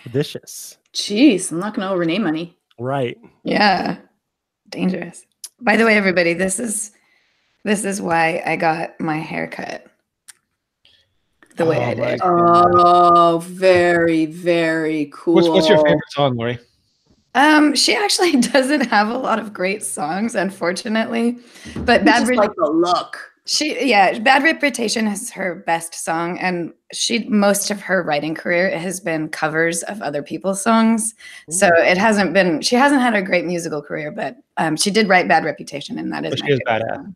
Vicious. Jeez, I'm not going to owe Renee money. Right. Yeah. Dangerous. By the way, everybody, this is why I got my haircut the way I did. Oh, very, very cool. What's your favorite song, Lori? She actually doesn't have a lot of great songs, unfortunately. But like the look. Bad Reputation is her best song, and most of her writing career has been covers of other people's songs. So she hasn't had a great musical career, but she did write Bad Reputation, and that is my favorite song.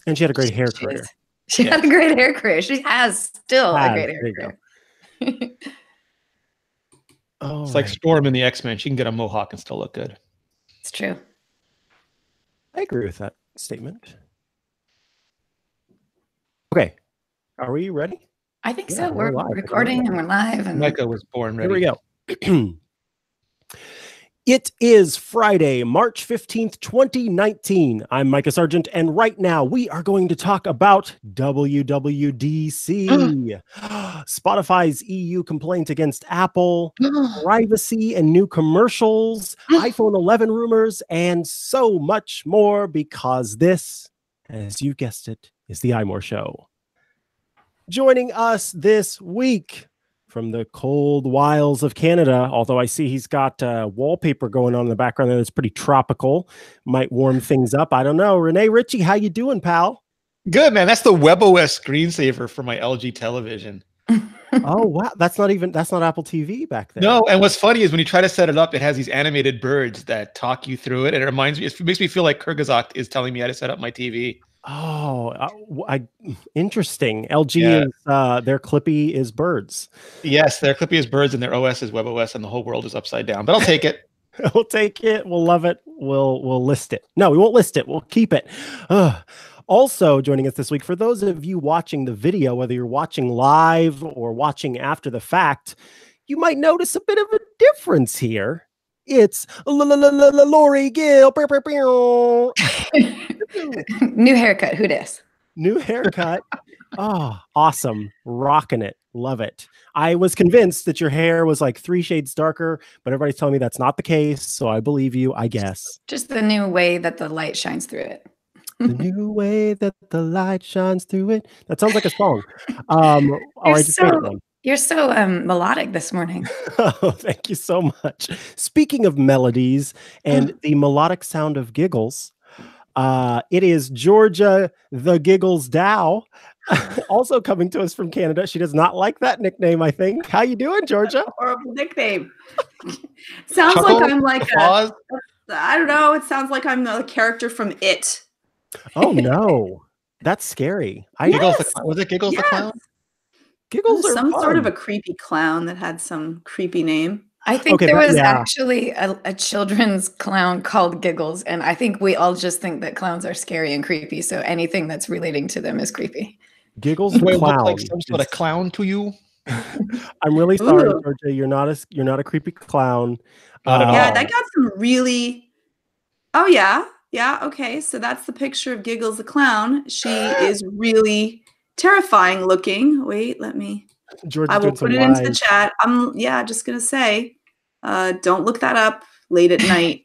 And she had a great hair career. She had a great hair career. She has still a great hair career. It's like Storm in the X-Men. She can get a mohawk and still look good. It's true. I agree with that statement. Okay. Are we ready? I think so. We're recording and we're live. And Micah was born ready. Here we go. It is Friday, March 15th, 2019. I'm Micah Sargent, and right now we are going to talk about WWDC, Spotify's EU complaint against Apple, privacy and new commercials, iPhone 11 rumors, and so much more, because this, as you guessed it, is the iMore Show. Joining us this week from the cold wilds of Canada, although I see he's got wallpaper going on in the background there that's pretty tropical, might warm things up. I don't know. Renee Ritchie, how you doing, pal? Good, man. That's the WebOS screensaver for my LG television. Oh, wow. That's not Apple TV back there. No, and what's funny is when you try to set it up, it has these animated birds that talk you through it, and it makes me feel like Kyrgyzstan is telling me how to set up my TV. Oh, interesting. LG is their Clippy is birds. Yes, their Clippy is birds, and their OS is WebOS, and the whole world is upside down. But I'll take it. We'll take it. We'll love it. We'll list it. No, we won't list it. We'll keep it. Also joining us this week, for those of you watching the video, whether you're watching live or watching after the fact, you might notice a bit of a difference here. It's Lori Gill. New haircut. Who dis? New haircut. Oh, awesome. Rocking it. Love it. I was convinced that your hair was like 3 shades darker, but everybody's telling me that's not the case. So I believe you, I guess. Just the new way that the light shines through it. The new way that the light shines through it. That sounds like a song. You're so melodic this morning. Oh, thank you so much. Speaking of melodies and the melodic sound of giggles, it is Georgia the Giggles Dow, also coming to us from Canada. She does not like that nickname, I think. How you doing, Georgia? Horrible nickname. Sounds like I'm like I don't know. It sounds like I'm the character from It. Oh no, that's scary. Was it Giggles the Clown? Giggles are some fun. sort of a creepy clown that had some creepy name. I think there was actually a children's clown called Giggles, and I think we all just think that clowns are scary and creepy, so anything that's relating to them is creepy. Giggles the clown. Look like some sort of clown to you? I'm really sorry, Georgia. You're not a creepy clown. Yeah, that got some really. Oh yeah. Okay, so that's the picture of Giggles the clown. She is really terrifying looking. Wait, let me. I will put it into the chat. I'm just gonna say, don't look that up late at night.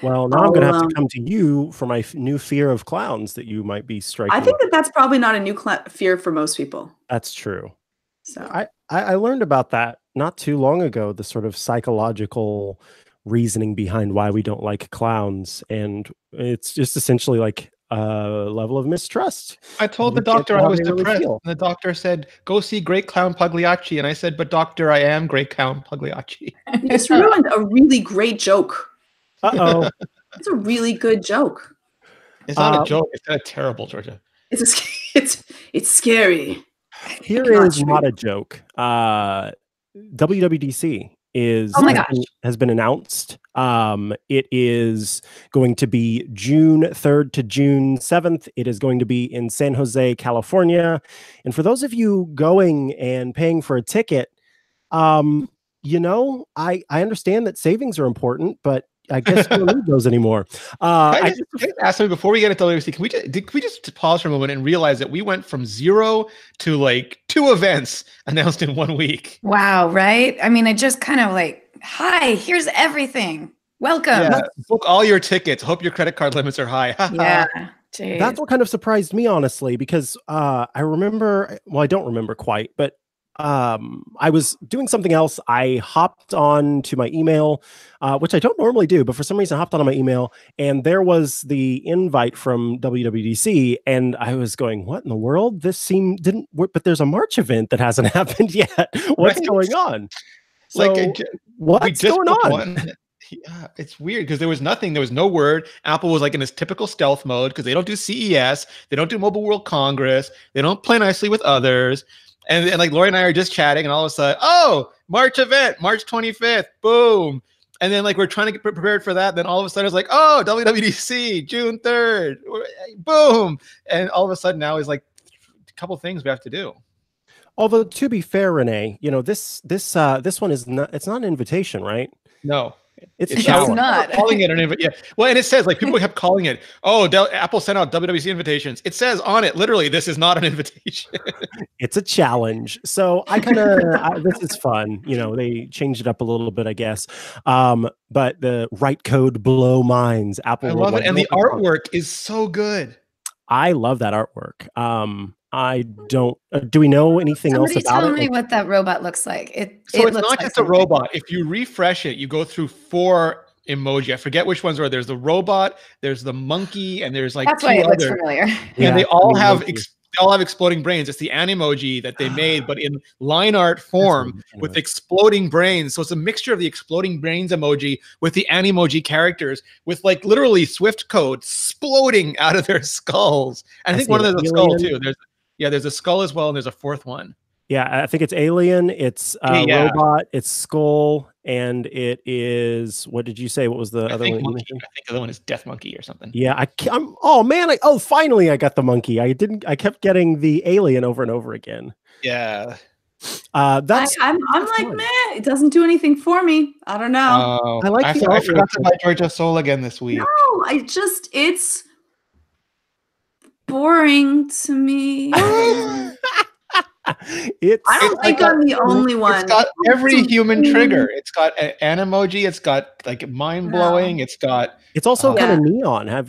Well, now I'm gonna have to come to you for my new fear of clowns that you might be striking. I think that's probably not a new fear for most people. That's true. So I learned about that not too long ago. The sort of psychological reasoning behind why we don't like clowns, and it's just essentially like a level of mistrust. I told the doctor I was depressed, and the doctor said, "Go see Great Clown Pagliacci." And I said, "But doctor, I am Great Clown Pagliacci." You just ruined a really great joke. Uh-oh. It's a really good joke. It's not a joke. It's kind of terrible, Georgia. It's scary. Here is not a joke. WWDC has been announced. It is going to be June 3rd to June 7th. It is going to be in San Jose, California. And for those of you going and paying for a ticket, I understand that savings are important, but I guess we don't need those anymore. Can I just ask something before we get into WWC? Can we just pause for a moment and realize that we went from 0 to like 2 events announced in 1 week? Wow, right? I mean, it just kind of like, hi, here's everything. Welcome. Yeah, book all your tickets. Hope your credit card limits are high. Yeah. Geez. That's what kind of surprised me, honestly, because I remember, well, I don't remember quite, but I was doing something else. I hopped on to my email, which I don't normally do, but for some reason I hopped on my email, and there was the invite from WWDC, and I was going, what in the world? This didn't work, but there's a March event that hasn't happened yet. What's going on? So, what's going on? Yeah, it's weird because there was nothing. There was no word. Apple was like in this typical stealth mode because they don't do CES. They don't do Mobile World Congress. They don't play nicely with others. And like Lori and I are just chatting, and all of a sudden, oh, March event, March 25th, boom. And then like we're trying to get prepared for that. Then all of a sudden it's like, oh, WWDC, June 3rd, boom. And all of a sudden now is like a couple things we have to do. Although to be fair, Renee, you know, this one is not, it's not an invitation, right? No. It's not calling it an invitation. Yeah. Well, and it says like people kept calling it, oh, Apple sent out WWDC invitations. It says on it, literally, this is not an invitation. It's a challenge. So I kind of, this is fun. You know, they changed it up a little bit, I guess. But the write code blow minds. Apple. I love it. And the artwork is so good. I love that artwork. I don't. Do we know anything else about it? Somebody tell me what that robot looks like. It's not just a robot. If you refresh it, you go through 4 emoji. I forget which ones are. There's the robot, there's the monkey, and there's like 2 it looks others. familiar. And they all have exploding brains. It's the Animoji that they made, but in line art form with exploding brains. So it's a mixture of the exploding brains emoji with the Animoji characters, with like literally Swift code exploding out of their skulls. And I think one of them is a skull too. There's a skull as well, and there's a 4th one. Yeah, I think it's Alien, it's Robot, it's Skull, and it is, what did you say? What was the other one? I think the other one is Death Monkey or something. Yeah, finally I got the monkey. I kept getting the Alien over and over again. Yeah. I'm like, fun. Meh, it doesn't do anything for me. I don't know. I forgot to buy Georgia Soul again this week. No, it's boring to me. I don't think I'm the only one. It's got every human trigger. It's got an Animoji. It's got like mind blowing. It's also kind of neon. I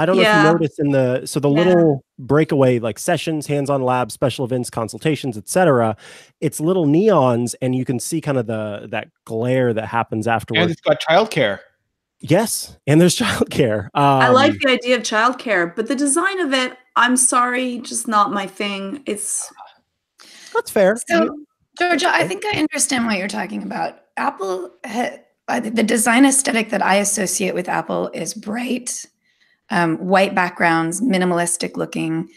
don't know if you noticed in the little breakaway like sessions, hands-on labs, special events, consultations, etc. It's little neons, and you can see kind of that glare that happens afterwards. And it's got childcare. Yes, and there's childcare. I like the idea of childcare, but the design of it, I'm sorry, just not my thing. That's fair. So, Georgia, I think I understand what you're talking about. Apple, the design aesthetic that I associate with Apple is bright, white backgrounds, minimalistic looking.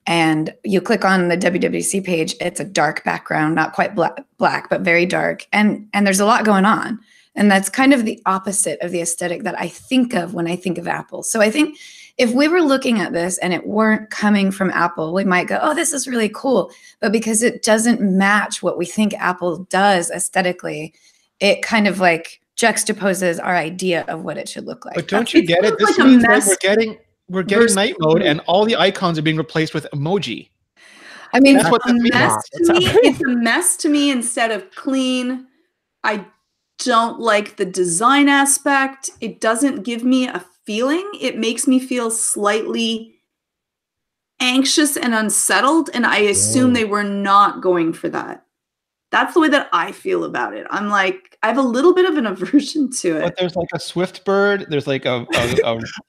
And you click on the WWDC page, it's a dark background, not quite black, but very dark. And there's a lot going on. And that's kind of the opposite of the aesthetic that I think of when I think of Apple. So I think if we were looking at this and it weren't coming from Apple, we might go, oh, this is really cool. But because it doesn't match what we think Apple does aesthetically, it kind of like juxtaposes our idea of what it should look like. But don't you get it? This means that we're getting night mode, and all the icons are being replaced with emoji. I mean, that's what it's a mess to me instead of clean. I don't like the design aspect. It doesn't give me a feeling. It makes me feel slightly anxious and unsettled, and I assume they were not going for that. That's the way that I feel about it. I'm like, I have a little bit of an aversion to it. But there's like a swift bird. There's like a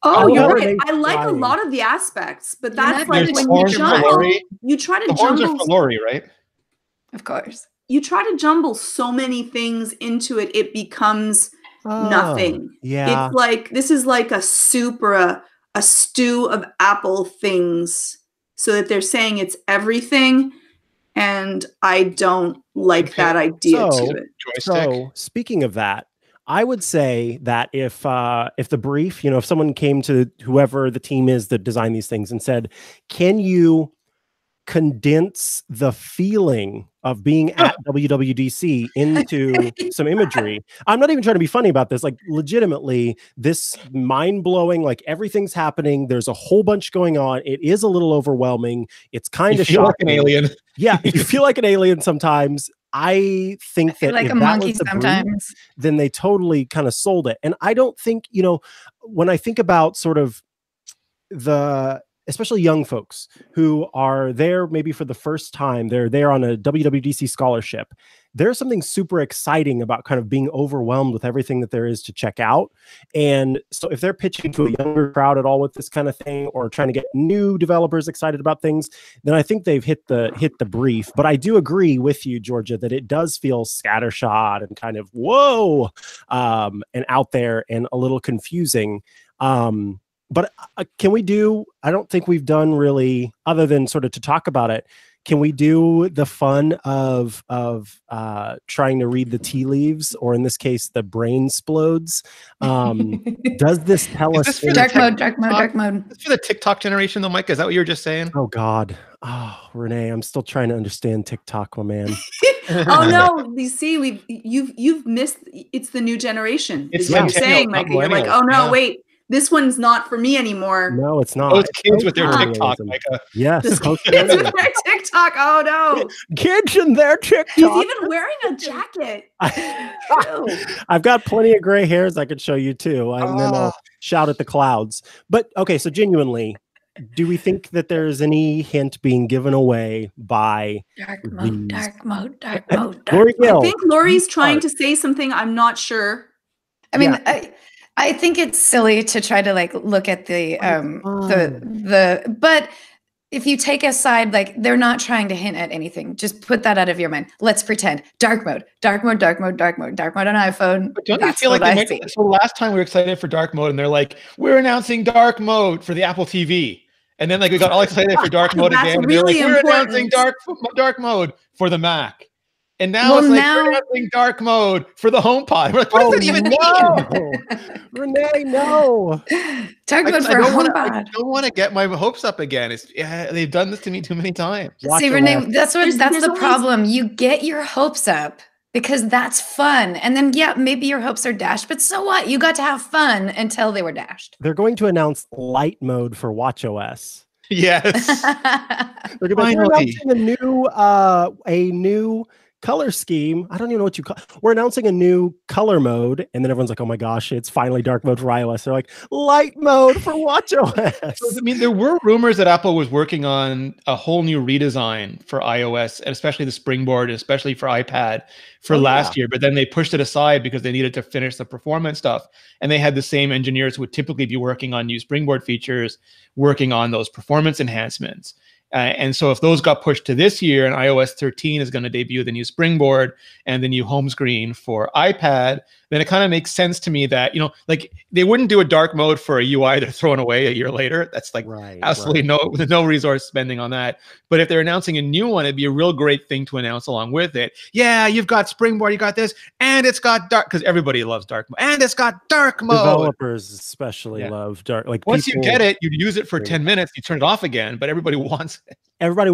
oh, you're right. I like a lot of the aspects, but that's like when you jumble, you try to jumble. The horns are for Lori, right? Of course. You try to jumble so many things into it, it becomes nothing. Yeah. It's like, this is like a soup or a stew of Apple things, so that they're saying it's everything. And I don't like that idea to it. So speaking of that, I would say that if the brief, if someone came to whoever the team is that designed these things and said, can you condense the feeling of being at WWDC into some imagery. I'm not even trying to be funny about this. Like, legitimately, this mind-blowing, like, everything's happening. There's a whole bunch going on. It is a little overwhelming. It's kind of shocking. Like an alien. Yeah, you feel like an alien sometimes. I think that like if a that monkey was the brief, sometimes. then they totally kind of sold it. And I don't think, you know, when I think about sort of especially young folks who are there maybe for the first time, they're there on a WWDC scholarship. There's something super exciting about kind of being overwhelmed with everything that there is to check out. And so if they're pitching to a younger crowd at all with this kind of thing, or trying to get new developers excited about things, then I think they've hit the brief. But I do agree with you, Georgia, that it does feel scattershot and kind of whoa, and out there and a little confusing. But can we do, I don't think we've done really, other than sort of to talk about it, can we do the fun of trying to read the tea leaves, or in this case, the brain splodes? Does this tell us? For dark mode. It's for the TikTok generation, though, Mike. Is that what you were just saying? Oh God, Renee, I'm still trying to understand TikTok, my man. Oh no, you see, you've missed. It's the new generation. It's what you're saying, Mike. You're like, oh no, wait. This one's not for me anymore. No, it's not. Those kids with their TikTok, Micah. Yes. Kids with their TikTok. Oh no. Kids and their TikTok. He's even wearing a jacket. I've got plenty of gray hairs I could show you too. And then I'll shout at the clouds. But okay, so genuinely, do we think that there's any hint being given away by dark mode? Lori Gill, I think Lori's trying to say something. I'm not sure. I mean, I think it's silly to try to like look at the but if you take aside, like, they're not trying to hint at anything. Just put that out of your mind. Let's pretend dark mode on iPhone. But don't you feel like so last time we were excited for dark mode and they're like, we're announcing dark mode for the Apple TV. And then like we got all excited for dark mode again. And really they're like, we're announcing dark mode for the Mac. And now we're announcing dark mode for the HomePod. We're like, what does that even mean? Renee, no. Dark mode for HomePod. I don't want to get my hopes up again. They've done this to me too many times. See, Renee, that's the problem. You get your hopes up because that's fun. And then, yeah, maybe your hopes are dashed, but so what? You got to have fun until they were dashed. They're going to announce light mode for watchOS. Yes. They're announcing a new color scheme. I don't even know what you call. We're announcing a new color mode, and then everyone's like, "Oh my gosh, it's finally dark mode for iOS." They're like, "Light mode for watchOS." So, I mean, there were rumors that Apple was working on a whole new redesign for iOS, and especially the Springboard, and especially for iPad for last year. But then they pushed it aside because they needed to finish the performance stuff, and they had the same engineers who would typically be working on new Springboard features, working on those performance enhancements. And so if those got pushed to this year and iOS 13 is going to debut the new Springboard and the new home screen for iPad, then it kind of makes sense to me that, like they wouldn't do a dark mode for a UI they're throwing away a year later. That's like absolutely no resource spending on that. But if they're announcing a new one, it'd be a real great thing to announce along with it. Yeah, you've got Springboard, you got this, and it's got dark, because everybody loves dark mode, and it's got dark mode. Developers especially love dark. Like once you get it, you use it for 10 minutes, you turn it off again, but everybody wants it. Everybody,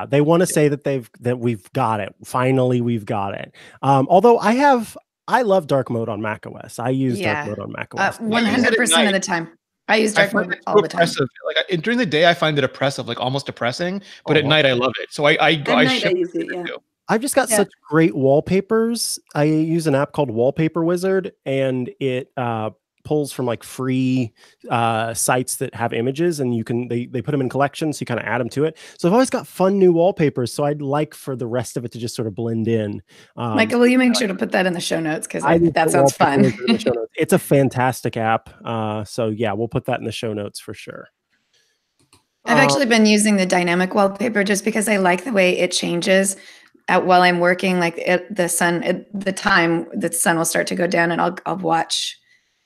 they want to say that we've got it. Finally, we've got it. Although I love dark mode on macOS. I use dark mode on macOS 100% of the time. I use dark mode all the time. Like during the day, I find it oppressive, like almost depressing. But at night, I love it. So I use it. Yeah. I've just got such great wallpapers. I use an app called Wallpaper Wizard, and it pulls from like free sites that have images, and they put them in collections, so you kind of add them to it. So I've always got fun new wallpapers, so I'd like for the rest of it to just sort of blend in. Michael, will you make sure to put that in the show notes, because that sounds fun. It's a fantastic app, so yeah, we'll put that in the show notes for sure. I've actually been using the dynamic wallpaper just because I like the way it changes while I'm working. Like the time the sun will start to go down, and I'll watch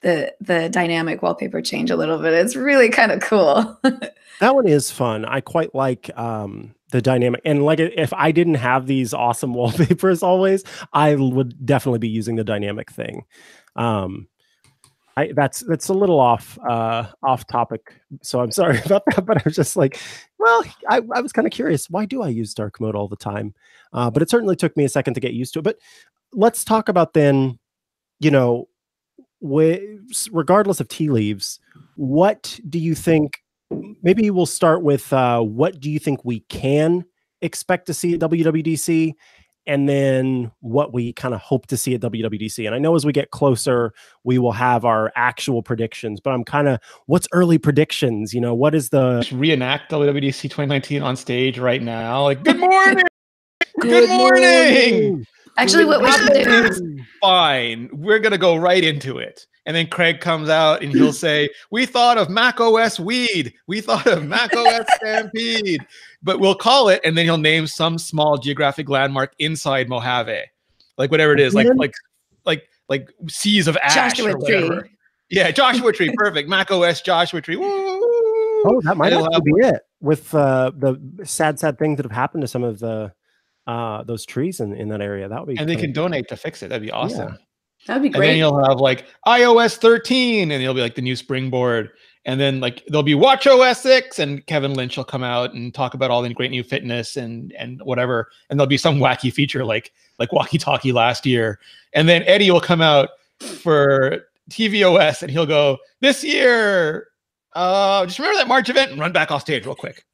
the dynamic wallpaper change a little bit. It's really kind of cool. That one is fun. I quite like the dynamic. And like, if I didn't have these awesome wallpapers always, I would definitely be using the dynamic thing. That's a little off topic, so I'm sorry about that. But I was just like, well, I was kind of curious. Why do I use dark mode all the time? But it certainly took me a second to get used to it. But let's talk about then. You know, regardless of tea leaves, what do you think? Maybe we'll start with what do you think we can expect to see at WWDC, and then what we kind of hope to see at WWDC. And I know as we get closer, we will have our actual predictions. But I'm kind of, what's early predictions? You know, what is the Just reenact WWDC 2019 on stage right now? Like, good morning, good morning. Actually, what we should do is fine. We're gonna go right into it. And then Craig comes out and he'll say, "We thought of Mac OS Weed. We thought of Mac OS Stampede." But we'll call it, and then he'll name some small geographic landmark inside Mojave, like whatever it is, like seas of ash Joshua or whatever. Tree. Yeah, Joshua Tree, perfect. Mac OS Joshua Tree. Woo! Oh, that might actually be it. With the sad things that have happened to some of the those trees in that area. That would be, and they can donate to fix it. That'd be awesome. Yeah. That'd be And great. then you'll have like iOS 13, and it'll be like the new springboard. And then like there'll be Watch OS 6, and Kevin Lynch will come out and talk about all the great new fitness and whatever. And there'll be some wacky feature like Walkie Talkie last year. And then Eddie will come out for tvOS, and he'll go, "This year, just remember that March event," and run back off stage real quick.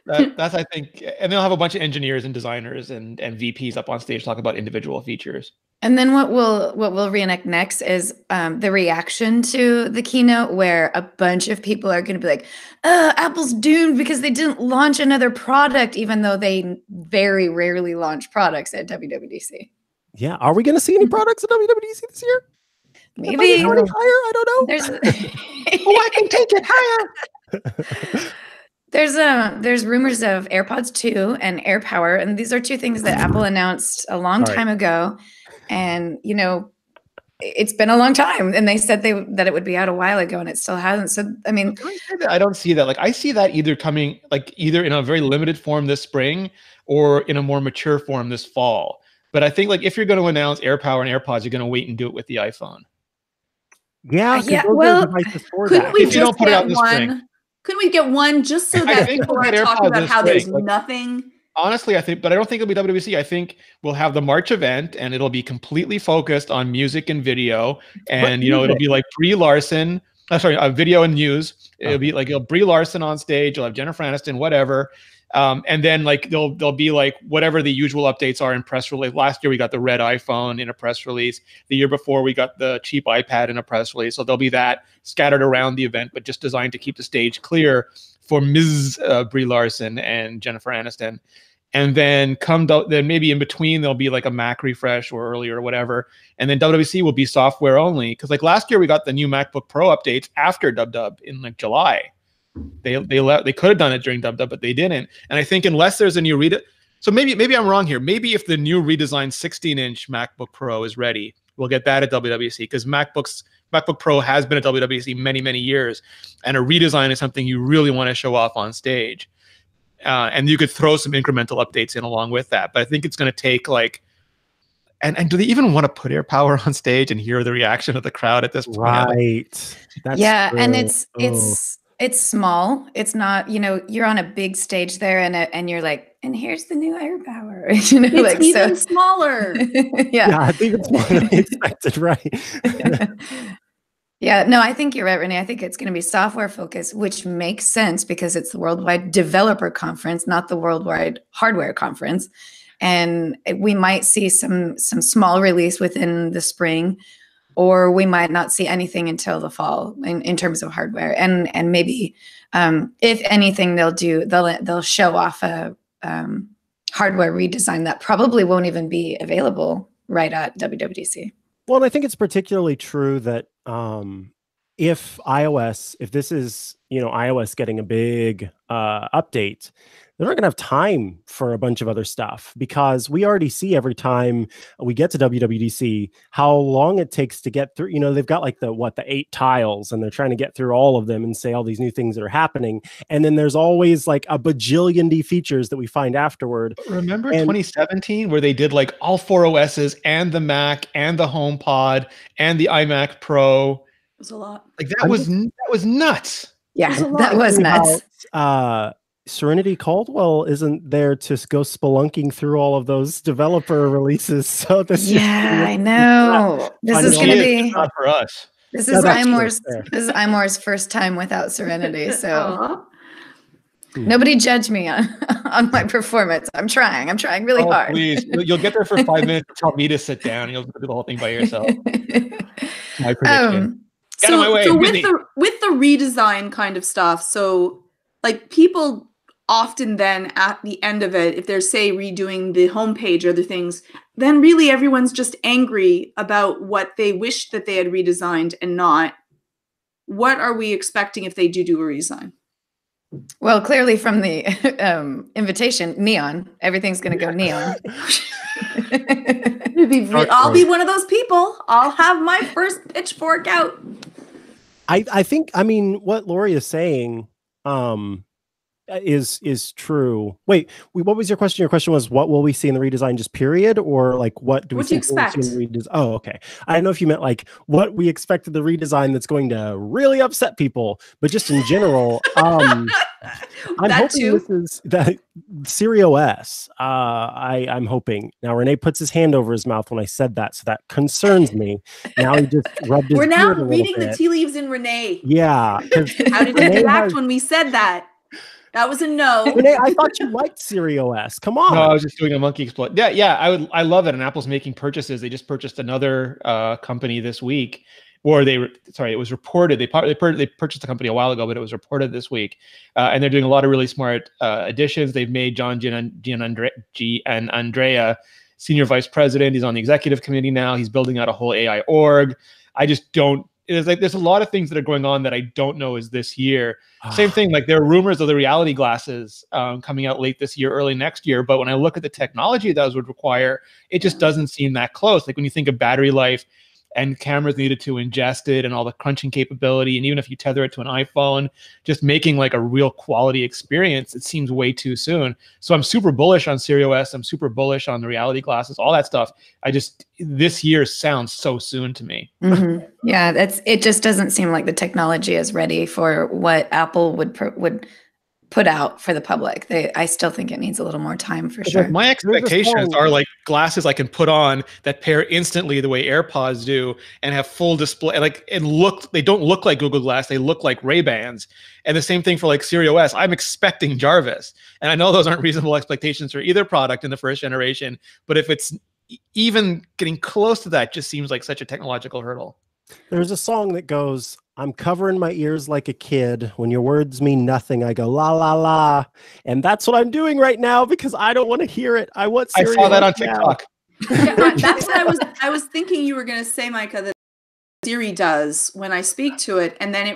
That's I think, and they'll have a bunch of engineers and designers and VPs up on stage talk about individual features. And then what we'll reenact next is the reaction to the keynote, where a bunch of people are going to be like, Apple's doomed because they didn't launch another product, even though they very rarely launch products at WWDC. Yeah. Are we going to see any products at WWDC this year? Maybe higher. I don't know. I can take it higher. There's rumors of AirPods 2 and AirPower, and these are two things that Apple announced a long time ago. And you know, it's been a long time, and they said that it would be out a while ago, and it still hasn't. So I mean, I don't see that. Like I see that either coming like either in a very limited form this spring or in a more mature form this fall. But I think like if you're going to announce AirPower and AirPods, you're going to wait and do it with the iPhone. Yeah. Well, couldn't we just get one? Couldn't we get one just so that people are talking about how there's nothing? Honestly, I think, but I don't think it'll be WWDC. I think we'll have the March event, and it'll be completely focused on music and video, and you know, it'll be like Brie Larson. Video and news. It'll be like Brie Larson on stage. You'll have Jennifer Aniston, whatever. And then like there'll be like whatever the usual updates are in press release. Last year we got the red iPhone in a press release. The year before we got the cheap iPad in a press release. So there'll be that scattered around the event, but just designed to keep the stage clear for Ms. Brie Larson and Jennifer Aniston. And then then maybe in between there'll be like a Mac refresh or earlier or whatever. And then WWDC will be software only, because like last year we got the new MacBook Pro updates after DubDub in like July. They could have done it during DubDub, but they didn't. And I think unless there's a new so maybe I'm wrong here. Maybe if the new redesigned 16-inch MacBook Pro is ready, we'll get that at WWDC, because MacBook Pro has been at WWDC many years, and a redesign is something you really want to show off on stage. And you could throw some incremental updates in along with that. But I think it's going to take like, and do they even want to put AirPower on stage and hear the reaction of the crowd at this point? Right. Yeah, and it's small. It's not, you know, you're on a big stage there, and you're like, and here's the new AirPower. You know, it's like even smaller. Yeah, I think it's more than expected, right? Yeah, no, I think you're right, Renee. I think it's going to be software focused, which makes sense because it's the Worldwide Developer Conference, not the Worldwide Hardware Conference. And we might see some small release within the spring, or we might not see anything until the fall in terms of hardware. And maybe if anything, they'll show off a hardware redesign that probably won't even be available right at WWDC. Well, and I think it's particularly true that if this is, you know, iOS getting a big update, they're not going to have time for a bunch of other stuff, because we already see every time we get to WWDC how long it takes to get through. You know, they've got like the 8 tiles, and they're trying to get through all of them and say all these new things that are happening. And then there's always like a bajillion D features that we find afterward. Remember 2017 where they did like all 4 OSs and the Mac and the HomePod and the iMac Pro? It was a lot. Like that was nuts. Yeah, that was nuts. Serenity Caldwell isn't there to go spelunking through all of those developer releases. So this I know. This is going to be not for us. This is iMore's first time without Serenity. So nobody judge me on my performance. I'm trying really hard. Please, you'll get there for 5 minutes. Tell me to sit down. And you'll do the whole thing by yourself. My prediction. So with the redesign kind of stuff, so like people often then at the end of it, if they're say redoing the homepage or other things, then really everyone's just angry about what they wish that they had redesigned and not. What are we expecting if they do a redesign? Well, clearly from the invitation, neon. Everything's going to go neon. I'll be one of those people. I'll have my first pitchfork out. I think, I mean, what Lori is saying is true. Wait, what was your question? Your question was, what will we see in the redesign, just period, or like what do we think we'll see in the redesign? Oh, okay. I don't know if you meant like what we expected the redesign that's going to really upset people, but just in general, I'm hoping this is that Siri OS. I'm hoping. Now Renee puts his hand over his mouth when I said that, so that concerns me. Now he just rubbed his We're now beard a reading little the bit. tea leaves in Renee. Yeah. How did you react when we said that? That was a no. Renee, I thought you liked Siri OS. Come on. No, I was just doing a monkey exploit. Yeah, I love it. And Apple's making purchases. They just purchased another company this week, or it was reported they purchased a company a while ago, but it was reported this week, and they're doing a lot of really smart additions. They've made John Gianandrea senior vice president. He's on the executive committee now. He's building out a whole AI org. I just don't. It's like there's a lot of things that are going on that I don't know is this year. Same thing, like there are rumors of the reality glasses coming out late this year, early next year. But when I look at the technology those would require, it just doesn't seem that close. Like when you think of battery life and cameras needed to ingest it and all the crunching capability, and even if you tether it to an iPhone, just making like a real quality experience, it seems way too soon. So I'm super bullish on Siri OS. I'm super bullish on the reality glasses, all that stuff. This year sounds so soon to me. Mm-hmm. Yeah, it just doesn't seem like the technology is ready for what Apple would put out for the public. I still think it needs a little more time for sure. My expectations are like glasses I can put on that pair instantly the way AirPods do and have full display. Like they don't look like Google Glass. They look like Ray-Bans. And the same thing for like Siri OS. I'm expecting Jarvis. And I know those aren't reasonable expectations for either product in the first generation, but if it's even getting close to that, just seems like such a technological hurdle. There's a song that goes, I'm covering my ears like a kid. When your words mean nothing, I go, la, la, la. And that's what I'm doing right now because I don't want to hear it. I want Siri. I saw that on TikTok. Yeah, that's what I was thinking you were going to say, Micah, that Siri does when I speak to it. And then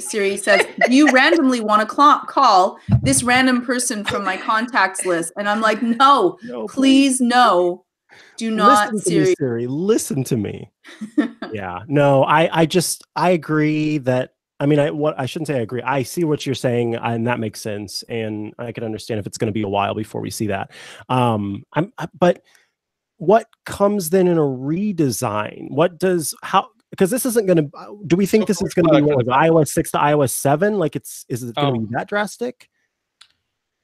Siri says, do you randomly want to call this random person from my contacts list? And I'm like, no, please, no. Do not, Siri. Listen to me. Yeah, no, I agree that. I mean, I shouldn't say I agree. I see what you're saying, and that makes sense. And I can understand if it's going to be a while before we see that. But what comes then in a redesign? Because this isn't going to. Do we think this is going to be iOS 6 to iOS 7? Like, is it going to be that drastic?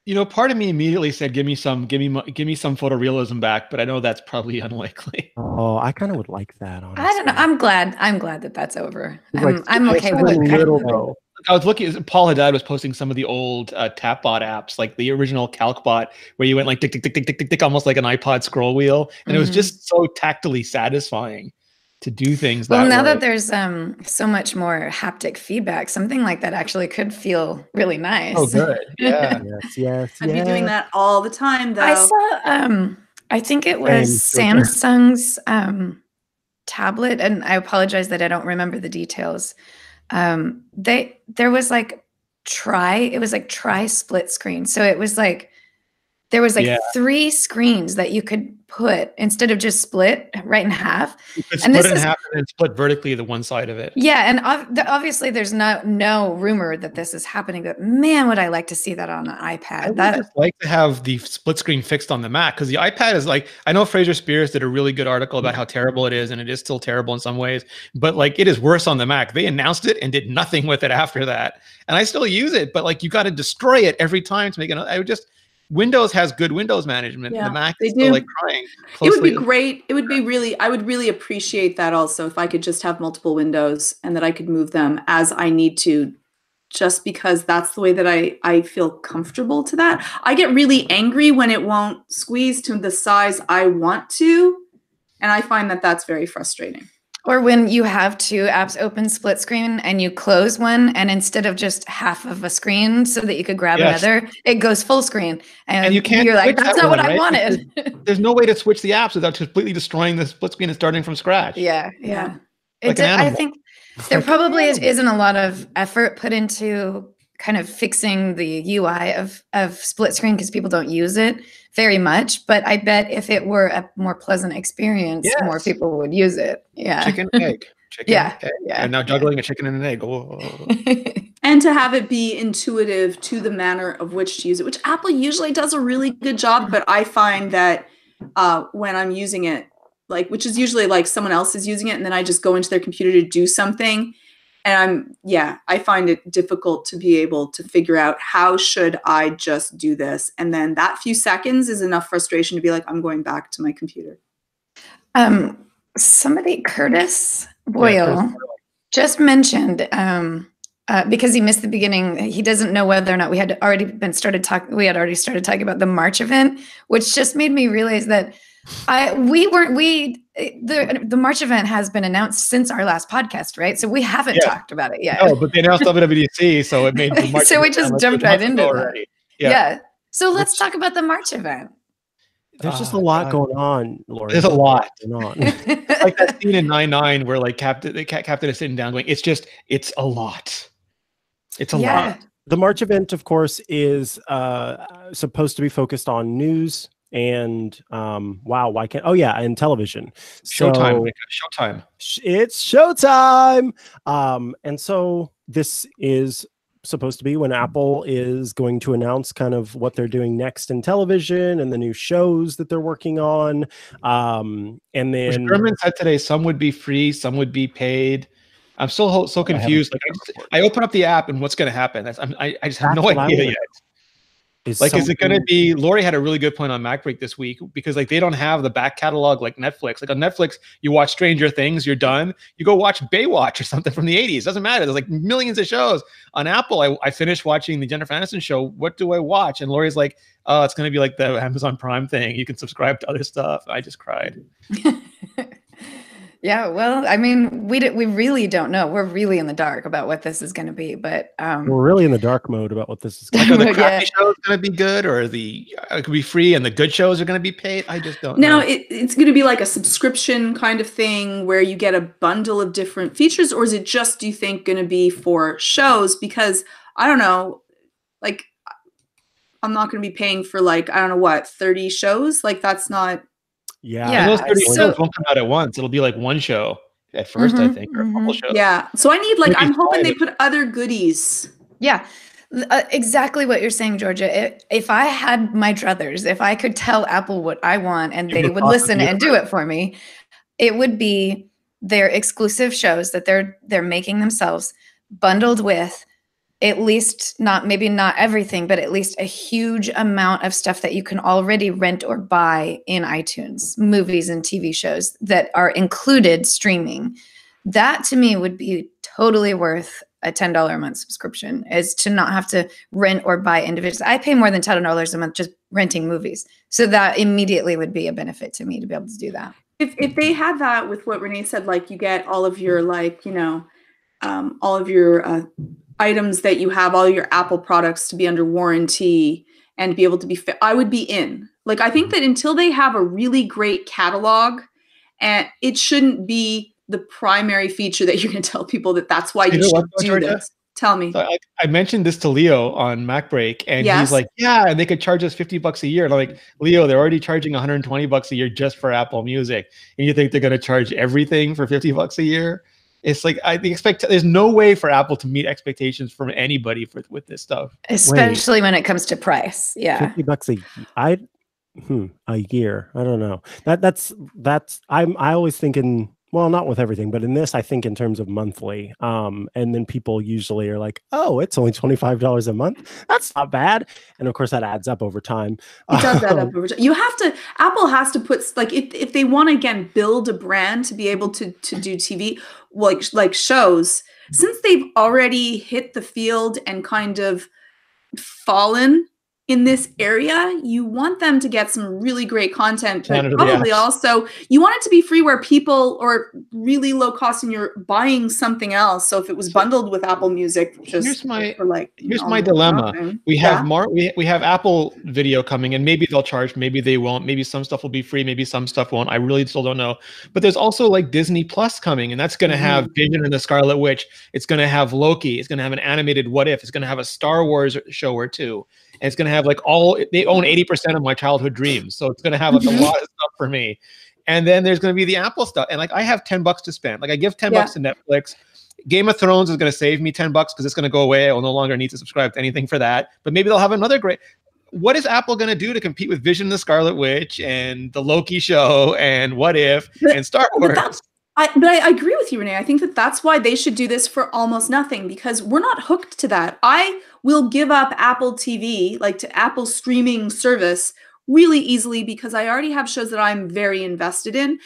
You know, part of me immediately said, "Give me some photorealism back," but I know that's probably unlikely. Oh, I kind of would like that. Honestly. I don't know. I'm glad that that's over. I'm okay with it. I was looking. Paul Haddad was posting some of the old Tapbot apps, like the original CalcBot, where you went like tick tick tick tick tick tick tick, almost like an iPod scroll wheel, and it was just so tactily satisfying to do things. Well, now that there's so much more haptic feedback, something like that actually could feel really nice. Oh, good. Yeah. yes. I'd be doing that all the time, though. I saw, I think it was Samsung's tablet, and I apologize that I don't remember the details. There was like it was like try split screen. So it was like, there was like 3 screens that you could put instead of just split right in half. You could split it in half and then split vertically the one side of it. Yeah, and obviously there's no rumor that this is happening, but man, would I like to see that on an iPad. I would just like to have the split screen fixed on the Mac, because the iPad is like, I know Fraser Spears did a really good article about how terrible it is, and it is still terrible in some ways, but like it is worse on the Mac. They announced it and did nothing with it after that, and I still use it, but like you got to destroy it every time to make it. I would just. Windows has good Windows management. Yeah, the Mac is still like crying. It would be great. It would be really, I would really appreciate that also if I could just have multiple windows and that I could move them as I need to, just because that's the way that I feel comfortable to that. I get really angry when it won't squeeze to the size I want to. And I find that that's very frustrating. Or when you have 2 apps open split screen and you close one, and instead of just half of a screen so that you could grab another, it goes full screen. And you can't. You're like, that's not what I wanted. There's no way to switch the apps without completely destroying the split screen and starting from scratch. Yeah. Like I think there probably isn't a lot of effort put into kind of fixing the UI of split screen because people don't use it very much. But I bet if it were a more pleasant experience, more people would use it. Yeah. Chicken, egg. Chicken, egg. Yeah. And now juggling a chicken and an egg. Whoa. And to have it be intuitive to the manner of which to use it, which Apple usually does a really good job. But I find that when I'm using it, like, which is usually like someone else is using it, and then I just go into their computer to do something. And I find it difficult to be able to figure out how should I just do this. And then that few seconds is enough frustration to be like, I'm going back to my computer. Somebody, Curtis Boyle, just mentioned, because he missed the beginning, he doesn't know whether or not we had already started talking about the March event, which just made me realize that the March event has been announced since our last podcast, right? So we haven't talked about it yet. Oh, but they announced WWDC, so it made the March so we just jumped right into it. Yeah. So let's talk about the March event. There's just a lot going on, Lori. There's a lot going on. Like that scene in 9/9 where like Captain is sitting down going, it's a lot. It's a lot. The March event, of course, is supposed to be focused on news and and television. Showtime. It's showtime. And so this is supposed to be when Apple is going to announce kind of what they're doing next in television and the new shows that they're working on. And then Sherman said today some would be free, some would be paid. I'm still so confused. Like I open up the app and what's going to happen? I just have no idea yet. Is it going to be? Lori had a really good point on MacBreak this week, because like they don't have the back catalog like Netflix. Like on Netflix, you watch Stranger Things, you're done. You go watch Baywatch or something from the 80s. Doesn't matter. There's like millions of shows. On Apple, I finished watching the Jennifer Aniston show. What do I watch? And Lori's like, oh, it's going to be like the Amazon Prime thing. You can subscribe to other stuff. I just cried. Yeah, well, I mean, we really don't know. We're really in the dark about what this is going to be, but we're really in the dark mode about what this is going to be. Are the crappy shows going to be good, or it could be free, and the good shows are going to be paid? I just don't know. No, it's going to be like a subscription kind of thing where you get a bundle of different features, or is it just, do you think, going to be for shows? Because I don't know, like I'm not going to be paying for 30 shows. Like that's not. Yeah. And those 30 shows won't come out at once. It'll be like one show at first, I think, or a couple shows. Yeah. So I need I'm hoping they put other goodies. Yeah. Exactly what you're saying, Georgia. If I had my druthers, if I could tell Apple what I want and they would listen and do it for me, it would be their exclusive shows that they're making themselves, bundled with at least maybe not everything, but at least a huge amount of stuff that you can already rent or buy in iTunes, movies and TV shows that are included streaming. That to me would be totally worth a $10 a month subscription, is to not have to rent or buy individuals. I pay more than $10 a month just renting movies. So that immediately would be a benefit to me to be able to do that. If they had that with what Renee said, like you get all of your all of your items that you have, all your Apple products to be under warranty and be able to be I would be in. Like, I think that until they have a really great catalog, and it shouldn't be the primary feature that you're going to tell people that's why you should do this. Tell me. So I mentioned this to Leo on MacBreak, and Yes. he's like, "Yeah, and they could charge us $50 a year." And I'm like, "Leo, they're already charging $120 a year just for Apple Music, and you think they're going to charge everything for $50 a year?" It's like there's no way for Apple to meet expectations from anybody with this stuff, especially when it comes to price. Yeah, $50 a year. I don't know. That's I always think in, well, not with everything, but in this, I think in terms of monthly. And then people usually are like, oh, it's only $25 a month. That's not bad. And of course that adds up over time. It does add up over time. You have to, Apple has to put, like, if they want to, again, build a brand to be able to do TV, like shows, since they've already hit the field and kind of fallen in this area, you want them to get some really great content, but probably also you want it to be free where people, or really low cost, and you're buying something else. So if it was bundled with Apple Music, here's my dilemma. Nothing. We have we have Apple Video coming, and maybe they'll charge, maybe they won't, maybe some stuff will be free, maybe some stuff won't. I really still don't know. But there's also like Disney Plus coming, and that's going to have Vision and the Scarlet Witch. It's going to have Loki. It's going to have an animated What If. It's going to have a Star Wars show or two. And it's going to have like they own 80% of my childhood dreams. So it's going to have like a lot of stuff for me. And then there's going to be the Apple stuff. And like, I have $10 to spend. Like I give $10 to Netflix. Game of Thrones is going to save me $10 because it's going to go away. I will no longer need to subscribe to anything for that. But maybe they'll have another great. What is Apple going to do to compete with Vision and the Scarlet Witch and the Loki show and What If and Star Wars? But I agree with you, Renee. I think that that's why they should do this for almost nothing, because we're not hooked to that. I will give up Apple TV, like to Apple streaming service, really easily because I already have shows that I'm very invested in,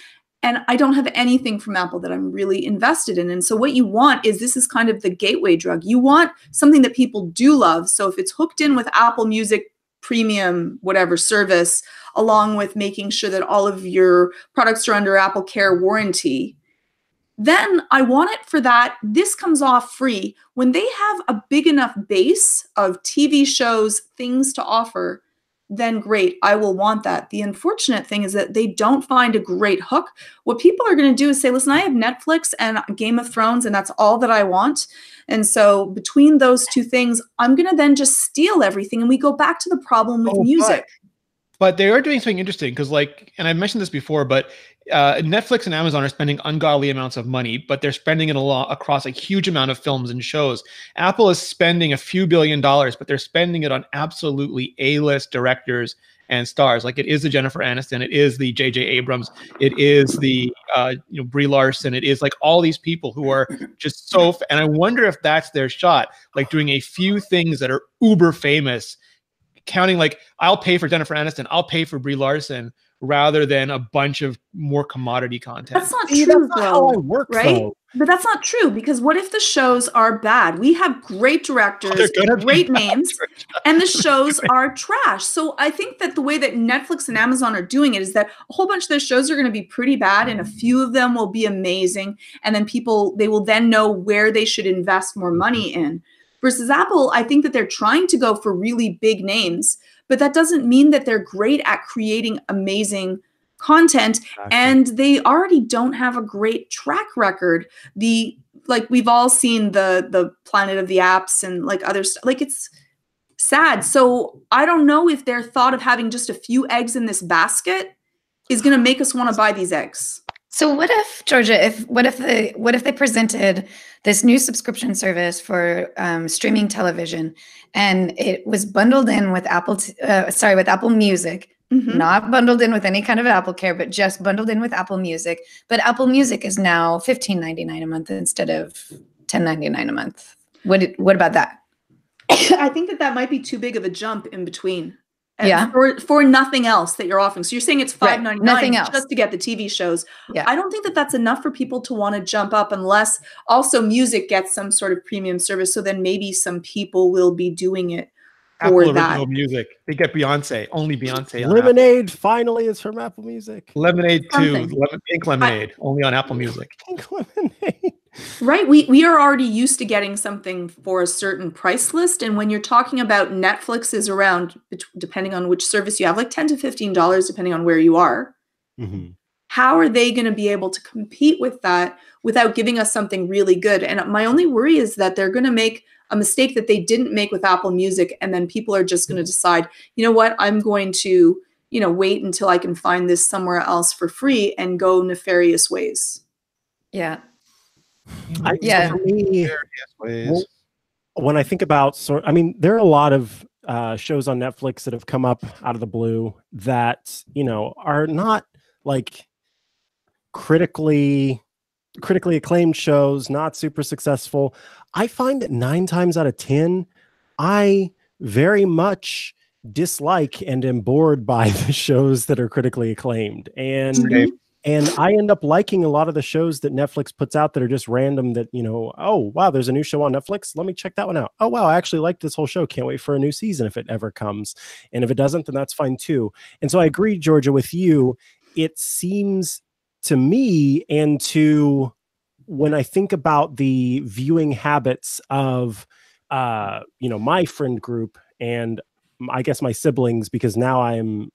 and I don't have anything from Apple that I'm really invested in. And so what you want is, this is kind of the gateway drug. You want something that people do love. So if it's hooked in with Apple Music Premium, whatever service, along with making sure that all of your products are under Apple Care warranty, then I want it for that. This comes off free. When they have a big enough base of TV shows, things to offer, then great, I will want that. The unfortunate thing is that they don't find a great hook. What people are going to do is say, listen, I have Netflix and Game of Thrones, and that's all that I want. And so between those two things, I'm going to then just steal everything. And we go back to the problem with music. But they are doing something interesting because, like, and I mentioned this before, but Netflix and Amazon are spending ungodly amounts of money, but they're spending it across a huge amount of films and shows. Apple is spending a few $1 billion, but they're spending it on absolutely A-list directors and stars. Like, it is the Jennifer Aniston, it is the J.J. Abrams, it is the Brie Larson, it is like all these people who are just so. And I wonder if that's their shot, like doing a few things that are uber famous. Counting like, I'll pay for Jennifer Aniston, I'll pay for Brie Larson, rather than a bunch of more commodity content. That's not true, that's not how I work, right? Though. But that's not true, because what if the shows are bad? We have great directors, great names, and the shows are trash. So I think that the way that Netflix and Amazon are doing it is that a whole bunch of their shows are going to be pretty bad, and a few of them will be amazing. And then they will then know where they should invest more money in. Versus Apple, I think that they're trying to go for really big names, but that doesn't mean that they're great at creating amazing content. Exactly. And they already don't have a great track record. Like, we've all seen the Planet of the Apps and like other stuff. Like, it's sad. So I don't know if their thought of having just a few eggs in this basket is going to make us want to buy these eggs. So what if, Georgia, what if they presented this new subscription service for streaming television, and it was bundled in with with Apple Music, not bundled in with any kind of Apple Care, but just bundled in with Apple Music. But Apple Music is now $15.99 a month instead of $10.99 a month. What about that? I think that might be too big of a jump in between. For nothing else that you're offering. So you're saying it's $5.99 just to get the TV shows. Yeah. I don't think that that's enough for people to want to jump up, unless also music gets some sort of premium service. So then maybe some people will be doing it for Apple that. Original Music. They get Beyonce. Only Beyonce. Lemonade finally is from Apple Music. Lemonade 2. Pink Lemonade. Only on Apple Music. Pink Lemonade. Right. We are already used to getting something for a certain price list. And when you're talking about Netflix is around, depending on which service you have, like $10 to $15, depending on where you are. how are they going to be able to compete with that without giving us something really good? And my only worry is that they're going to make a mistake that they didn't make with Apple Music, and then people are just going to decide, you know what, I'm going to, you know, wait until I can find this somewhere else for free and go nefarious ways. Yeah. So for me, when I think about I mean, there are a lot of shows on Netflix that have come up out of the blue that, you know, are not like critically acclaimed shows, not super successful. I find that 9 times out of 10, I very much dislike and am bored by the shows that are critically acclaimed. And I end up liking a lot of the shows that Netflix puts out that are just random that, you know, oh, wow, there's a new show on Netflix. Let me check that one out. Oh, wow, I actually like this whole show. Can't wait for a new season if it ever comes. And if it doesn't, then that's fine too. And so I agree, Georgia, with you. It seems to me, and to when I think about the viewing habits of, you know, my friend group and I guess my siblings, because now I'm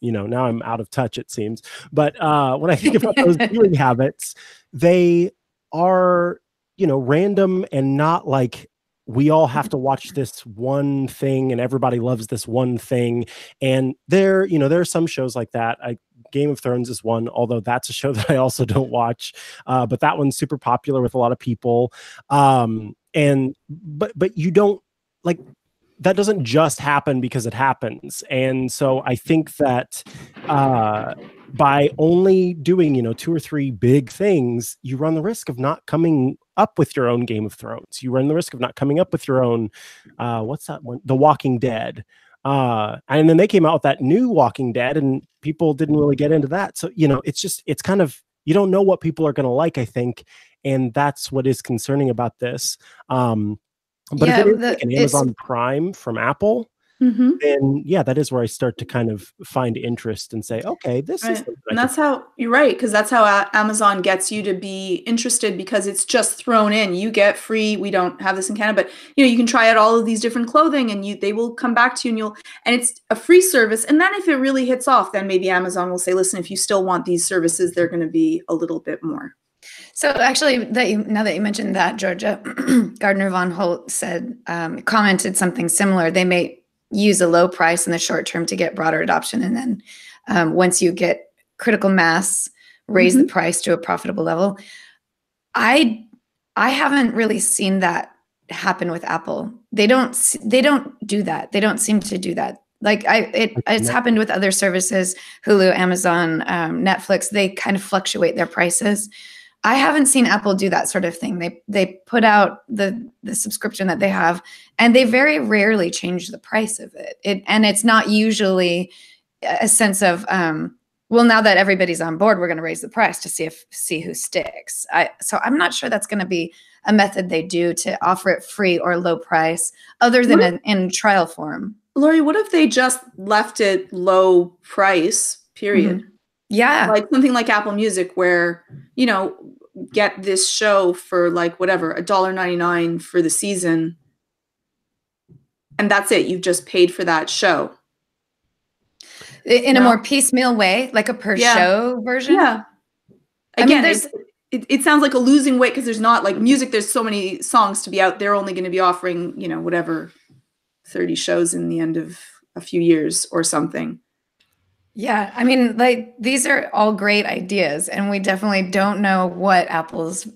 out of touch, it seems. But when I think about those viewing habits, they are, you know, random and not like we all have to watch this one thing and everybody loves this one thing. And there are some shows like that. Game of Thrones is one, although that's a show that I also don't watch. But that one's super popular with a lot of people. But you don't like, that doesn't just happen because it happens. And so I think that by only doing, you know, 2 or 3 big things, you run the risk of not coming up with your own Game of Thrones. You run the risk of not coming up with your own, what's that one? The Walking Dead. And then they came out with that new Walking Dead and people didn't really get into that. So, you know, it's kind of, you don't know what people are going to like, I think. And that's what is concerning about this. But if it is like an Amazon Prime from Apple, then yeah, that is where I start to kind of find interest and say, okay, this is. And that's how you're right, because that's how Amazon gets you to be interested, because it's just thrown in. You get free. We don't have this in Canada, but you know, you can try out all of these different clothing, and they will come back to you, and it's a free service. And then if it really hits off, then maybe Amazon will say, listen, if you still want these services, they're going to be a little bit more. So actually, now that you mentioned that, Georgia, Gardner Von Holt commented something similar. They may use a low price in the short term to get broader adoption, and then once you get critical mass, raise the price to a profitable level. I haven't really seen that happen with Apple. They don't do that. They don't seem to do that. Like it's happened with other services, Hulu, Amazon, Netflix. They kind of fluctuate their prices. I haven't seen Apple do that sort of thing. They put out the subscription that they have, and they very rarely change the price of it. And it's not usually a sense of, well, now that everybody's on board, we're going to raise the price to see who sticks. So I'm not sure that's going to be a method they do to offer it free or low price, other than in trial form. Lori, what if they just left it low price, period? Yeah. Like something like Apple Music, where, you know, get this show for like whatever, $1.99 for the season. And that's it. You've just paid for that show. In a more piecemeal way, like a per show version? Yeah. Again, it sounds like a losing weight, because there's not like music. There's so many songs to be out. They're only going to be offering, you know, whatever, 30 shows in the end of a few years or something. Yeah, I mean, like, these are all great ideas, and we definitely don't know what Apple's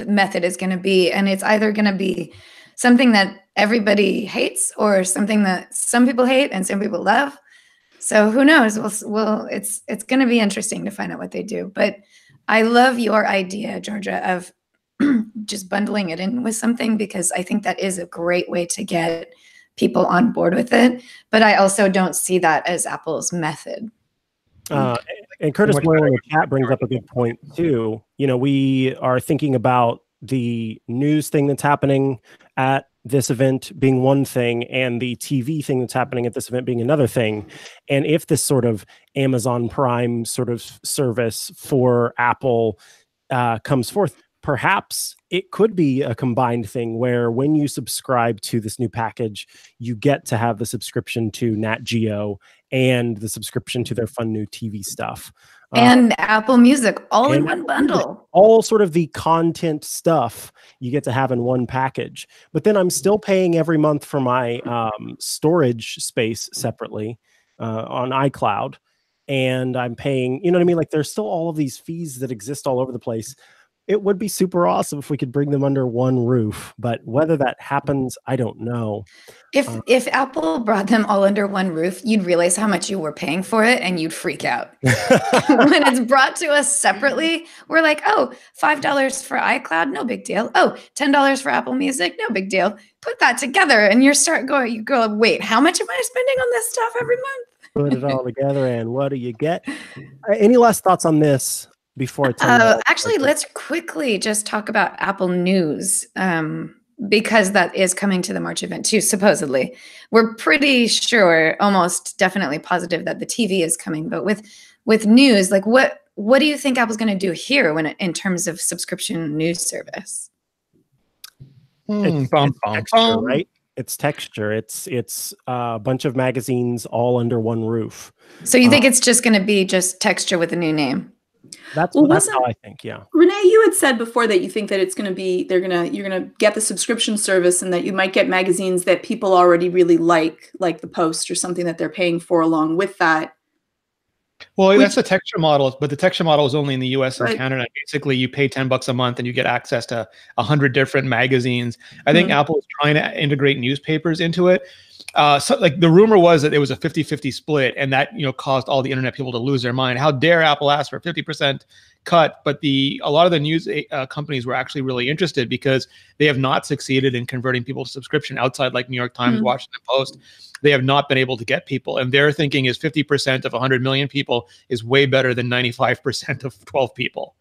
method is going to be. And it's either going to be something that everybody hates or something that some people hate and some people love. So who knows? It's going to be interesting to find out what they do. But I love your idea, Georgia, of just bundling it in with something, because I think that is a great way to get people on board with it. But I also don't see that as Apple's method. And Curtis Moyle in the chat brings up a good point too. You know, we are thinking about the news thing that's happening at this event being one thing, and the TV thing that's happening at this event being another thing. And if this sort of Amazon Prime sort of service for Apple comes forth, perhaps it could be a combined thing where when you subscribe to this new package, you get to have the subscription to Nat Geo and the subscription to their fun new TV stuff. And Apple Music all in and one bundle. all sort of the content stuff you get to have in one package. But then I'm still paying every month for my storage space separately on iCloud. And I'm paying, you know what I mean? Like there's still all of these fees that exist all over the place. It would be super awesome if we could bring them under one roof, but whether that happens, I don't know. If Apple brought them all under one roof, you'd realize how much you were paying for it and you'd freak out. When it's brought to us separately, we're like, oh, $5 for iCloud, no big deal. Oh, $10 for Apple Music, no big deal. Put that together and you go, wait, how much am I spending on this stuff every month? Put it all together and what do you get? Any last thoughts on this before I tell you? Actually, let's quickly just talk about Apple News. Because that is coming to the March event too, supposedly. We're pretty sure, almost definitely positive that the TV is coming. But with news, like what do you think Apple's going to do here in terms of subscription news service? It's texture, right? It's texture. It's a bunch of magazines all under one roof. So you think it's just going to be just texture with a new name? That's how I think, yeah. Renee, you had said before that you think that it's going to be you're going to get the subscription service and that you might get magazines that people already really like the Post or something that they're paying for along with that. Well, that's the texture model, but the texture model is only in the US and Canada. Basically, you pay $10 a month and you get access to 100 different magazines. I think Apple is trying to integrate newspapers into it. So like the rumor was that it was a 50-50 split, and that caused all the internet people to lose their mind. How dare Apple ask for a 50% cut? But a lot of the news companies were actually really interested because they have not succeeded in converting people to subscription outside like New York Times, Washington Post. They have not been able to get people, and their thinking is 50% of 100 million people is way better than 95% of 12 people.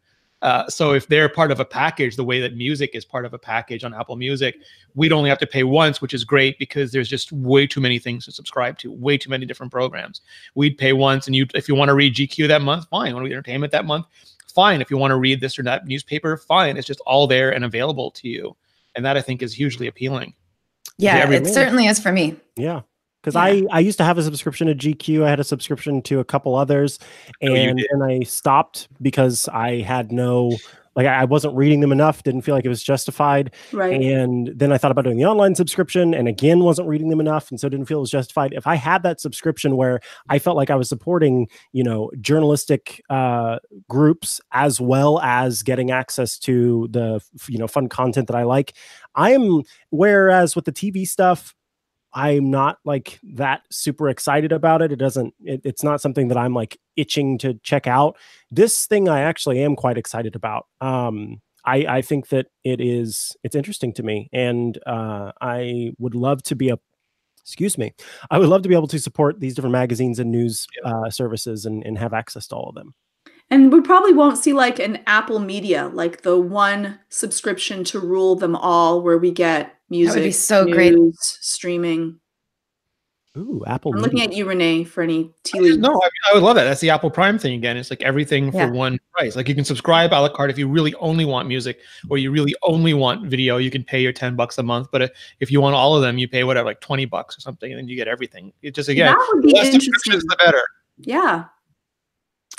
So if they're part of a package, the way that music is part of a package on Apple Music, we'd only have to pay once, which is great because there's just way too many things to subscribe to, way too many different programs. We'd pay once, and if you want to read GQ that month, fine. You want to read entertainment that month, fine. If you want to read this or that newspaper, fine. It's just all there and available to you. And that I think is hugely appealing. Yeah, it certainly is for me. Yeah. Because I used to have a subscription to GQ. I had a subscription to a couple others, and I stopped because I had I wasn't reading them enough. Didn't feel like it was justified. Right. And then I thought about doing the online subscription, and again wasn't reading them enough, and so didn't feel it was justified. If I had that subscription where I felt like I was supporting, journalistic groups as well as getting access to the fun content that I like, whereas with the TV stuff, I'm not like that super excited about it. It's not something that I'm like itching to check out. This thing I actually am quite excited about. I think that it's interesting to me, and I would love to be I would love to be able to support these different magazines and news services and have access to all of them. And we probably won't see like an Apple Media, like the one subscription to rule them all, where we get music, that would be so news, great. Streaming. Ooh, Apple I'm Media. looking at you, Renee, for any tea leaves. No, I would love that. That's the Apple Prime thing again. It's like everything for one price. Like you can subscribe a la carte if you really only want music or you really only want video. You can pay your $10 a month. But if you want all of them, you pay whatever, like $20 or something, and then you get everything. It just again, that would be less interesting. subscriptions, the better. Yeah.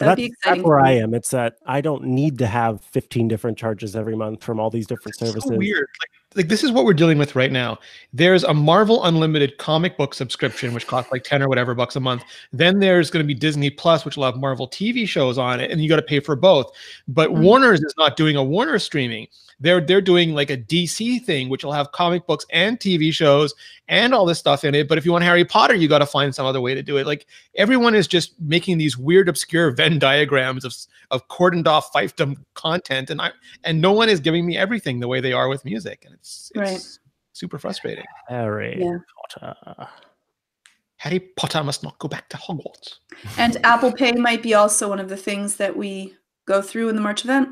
That'd be exciting. That's where I am. It's that I don't need to have 15 different charges every month from all these different services. So weird. Like this is what we're dealing with right now. There's a Marvel Unlimited comic book subscription, which costs like 10 or whatever bucks a month. Then there's going to be Disney Plus, which will have Marvel TV shows on it, and you got to pay for both. But Warner's is not doing a Warner streaming. They're doing like a DC thing, which will have comic books and TV shows and all this stuff in it. But if you want Harry Potter, you got to find some other way to do it. Like everyone is just making these weird, obscure Venn diagrams of cordoned off fiefdom content, and no one is giving me everything the way they are with music, and it's super frustrating. Harry Potter. Harry Potter must not go back to Hogwarts. And Apple Pay might be also one of the things that we go through in the March event.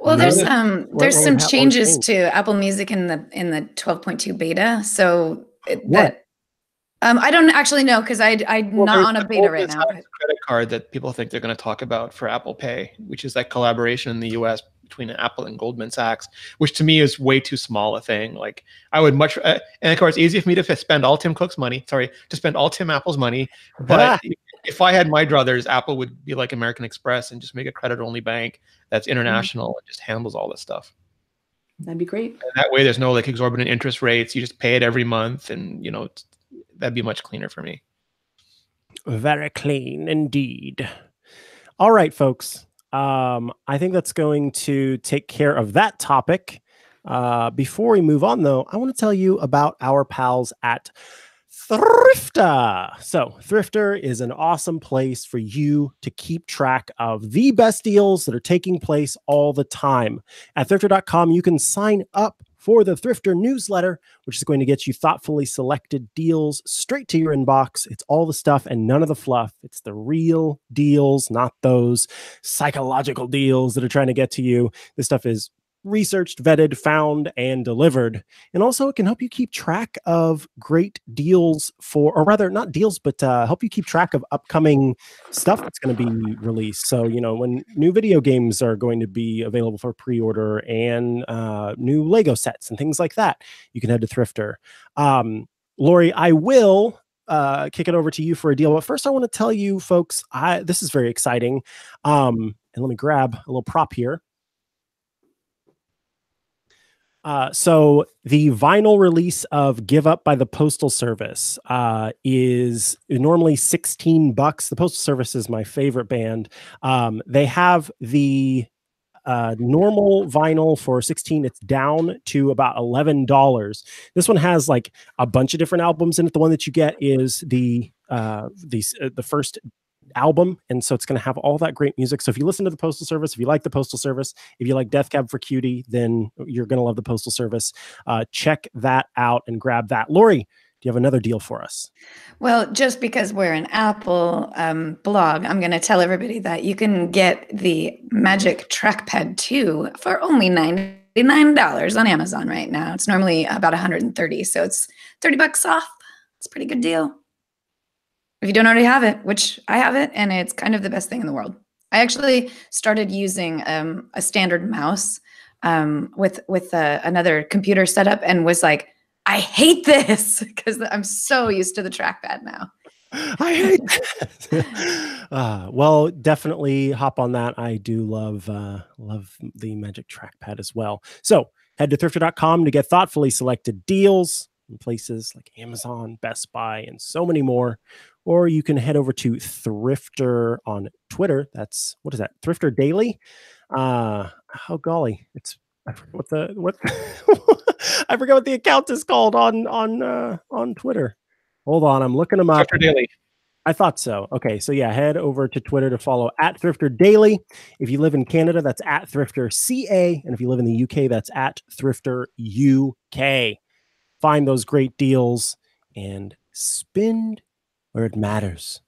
Well, there's some changes to Apple Music in the 12.2 beta. So I don't actually know because I'm not on a beta right now. Credit card that people think they're going to talk about for Apple Pay, which is that collaboration in the US between Apple and Goldman Sachs, which to me is way too small a thing. Like I would much, and of course, easy for me to spend all Tim Cook's money. Sorry, to spend all Tim Apple's money. But if I had my druthers, Apple would be like American Express and just make a credit-only bank that's international and just handles all this stuff. That'd be great. And that way, there's no like exorbitant interest rates. You just pay it every month, and that'd be much cleaner for me. Very clean indeed. All right, folks. I think that's going to take care of that topic. Before we move on, though, I want to tell you about our pals at Thrifter. So Thrifter is an awesome place for you to keep track of the best deals that are taking place all the time. At thrifter.com, you can sign up for the Thrifter newsletter, which is going to get you thoughtfully selected deals straight to your inbox. It's all the stuff and none of the fluff. It's the real deals, not those psychological deals that are trying to get to you. This stuff is researched, vetted, found, and delivered. And also it can help you keep track of great deals or rather not deals, but help you keep track of upcoming stuff that's going to be released. So, when new video games are going to be available for pre-order and new Lego sets and things like that, you can head to Thrifter. Lori, I will kick it over to you for a deal. But first I want to tell you folks, this is very exciting. And let me grab a little prop here. So the vinyl release of Give Up by the Postal Service is normally $16. The Postal Service is my favorite band. They have the normal vinyl for $16. It's down to about $11. This one has like a bunch of different albums in it. The one that you get is the first album, and so it's going to have all that great music. So if you listen to the Postal Service, if you like the Postal Service, if you like Death Cab for Cutie, then you're going to love the Postal Service. Check that out and grab that. Lori, do you have another deal for us? Well, just because we're an Apple blog, I'm going to tell everybody that you can get the Magic Trackpad 2 for only $99 on Amazon right now. It's normally about $130, so it's $30 off. It's a pretty good deal. If you don't already have it, which I have it, and it's kind of the best thing in the world. I actually started using a standard mouse with another computer setup and was like, I hate this because I'm so used to the trackpad now. I hate that. Well, definitely hop on that. I do love the Magic Trackpad as well. So head to thrifter.com to get thoughtfully selected deals in places like Amazon, Best Buy, and so many more. Or you can head over to Thrifter on Twitter. That's, what is that? Thrifter Daily. Oh golly, I forget what I forget what the account is called on Twitter. Hold on, I'm looking them up. Thrifter Daily. I thought so. Okay, so yeah, head over to Twitter to follow at Thrifter Daily. If you live in Canada, that's at Thrifter CA, and if you live in the UK, that's at Thrifter UK. Find those great deals and spend where it matters.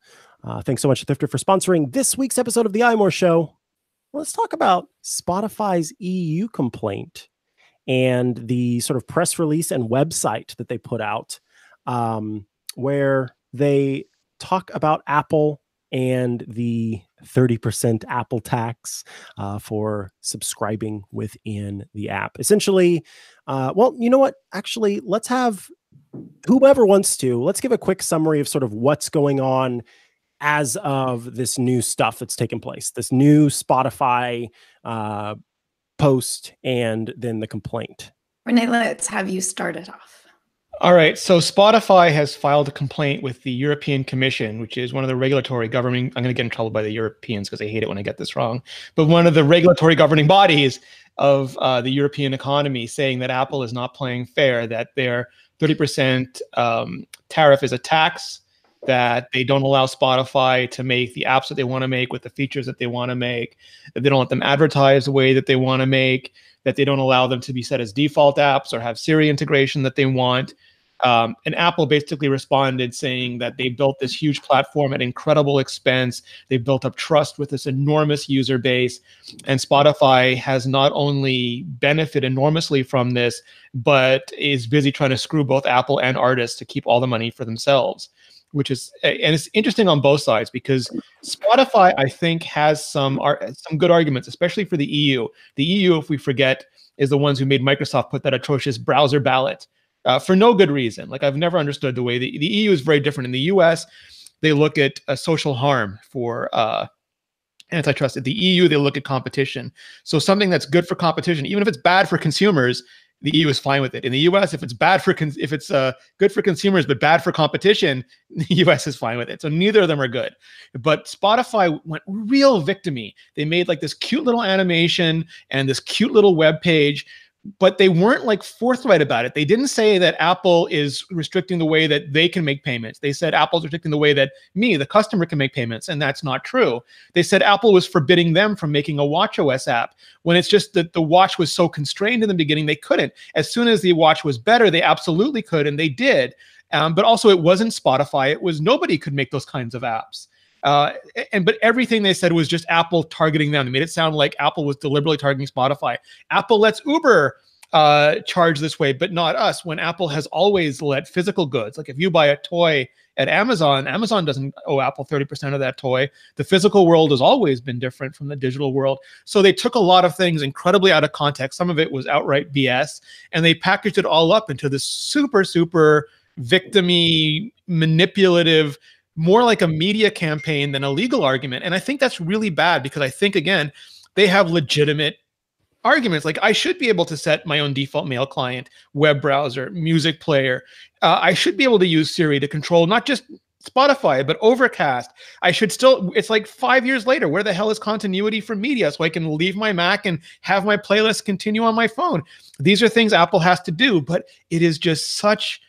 Thanks so much to Thrifter for sponsoring this week's episode of the iMore Show. Let's talk about Spotify's EU complaint and the sort of press release and website that they put out, where they talk about Apple and the 30% Apple tax for subscribing within the app. Essentially, well, you know what? Actually, let's have whoever wants to, let's give a quick summary of sort of what's going on as of this new stuff that's taken place, this new Spotify post, and then the complaint. Renee, let's have you start it off. All right. So Spotify has filed a complaint with the European Commission, which is one of the regulatory governing, I'm going to get in trouble by the Europeans because they hate it when I get this wrong, but one of the regulatory governing bodies of the European economy, saying that Apple is not playing fair, that their 30% tariff is a tax, that they don't allow Spotify to make the apps that they want to make with the features that they want to make, that they don't let them advertise the way that they want to make, that they don't allow them to be set as default apps or have Siri integration that they want. And Apple basically responded saying that they built this huge platform at incredible expense. They built up trust with this enormous user base. And Spotify has not only benefited enormously from this, but is busy trying to screw both Apple and artists to keep all the money for themselves. which is, and it's interesting on both sides because Spotify, I think, has some good arguments, especially for the EU. The EU, if we forget, is the ones who made Microsoft put that atrocious browser ballot for no good reason. Like, I've never understood the way the EU is very different. In the US, they look at social harm for antitrust. At the EU, they look at competition. So something that's good for competition, even if it's bad for consumers, the EU is fine with it. In the US, if it's bad for if it's good for consumers but bad for competition, the US is fine with it. So neither of them are good. But Spotify went real victim-y. They made like this cute little animation and this cute little web page, but they weren't like forthright about it. They didn't say that Apple is restricting the way that they can make payments. They said Apple's restricting the way that me, the customer, can make payments, and that's not true. They said Apple was forbidding them from making a watchOS app, when it's just that the watch was so constrained in the beginning they couldn't. As soon as the watch was better, they absolutely could, and they did. But also, it wasn't Spotify. It was nobody could make those kinds of apps. But everything they said was just Apple targeting them. They made it sound like Apple was deliberately targeting Spotify. Apple lets Uber charge this way, but not us, when Apple has always let physical goods. Like if you buy a toy at Amazon, Amazon doesn't owe Apple 30% of that toy. The physical world has always been different from the digital world. So they took a lot of things incredibly out of context. Some of it was outright BS, and they packaged it all up into this super, super victim-y, manipulative, more like a media campaign than a legal argument. And I think that's really bad, because I think, again, they have legitimate arguments. Like, I should be able to set my own default mail client, web browser, music player. I should be able to use Siri to control not just Spotify, but Overcast. I should still, it's like 5 years later, where the hell is continuity for media so I can leave my Mac and have my playlist continue on my phone? These are things Apple has to do, but it is just such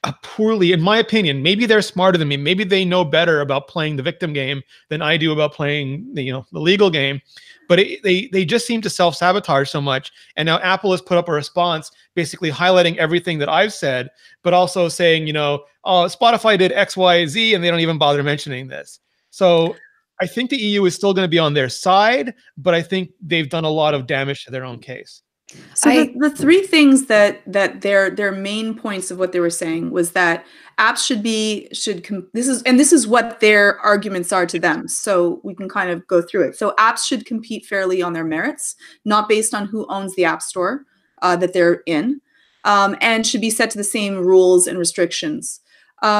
a poorly, in my opinion, maybe they're smarter than me. Maybe they know better about playing the victim game than I do about playing the legal game. But they just seem to self-sabotage so much. And now Apple has put up a response basically highlighting everything that I've said, but also saying, oh, Spotify did X, Y, Z, and they don't even bother mentioning this. So I think the EU is still going to be on their side, but I think they've done a lot of damage to their own case. So the three things that their main points of what they were saying was that apps this is what their arguments are to them. So we can kind of go through it. So apps should compete fairly on their merits, not based on who owns the app store that they're in, and should be set to the same rules and restrictions.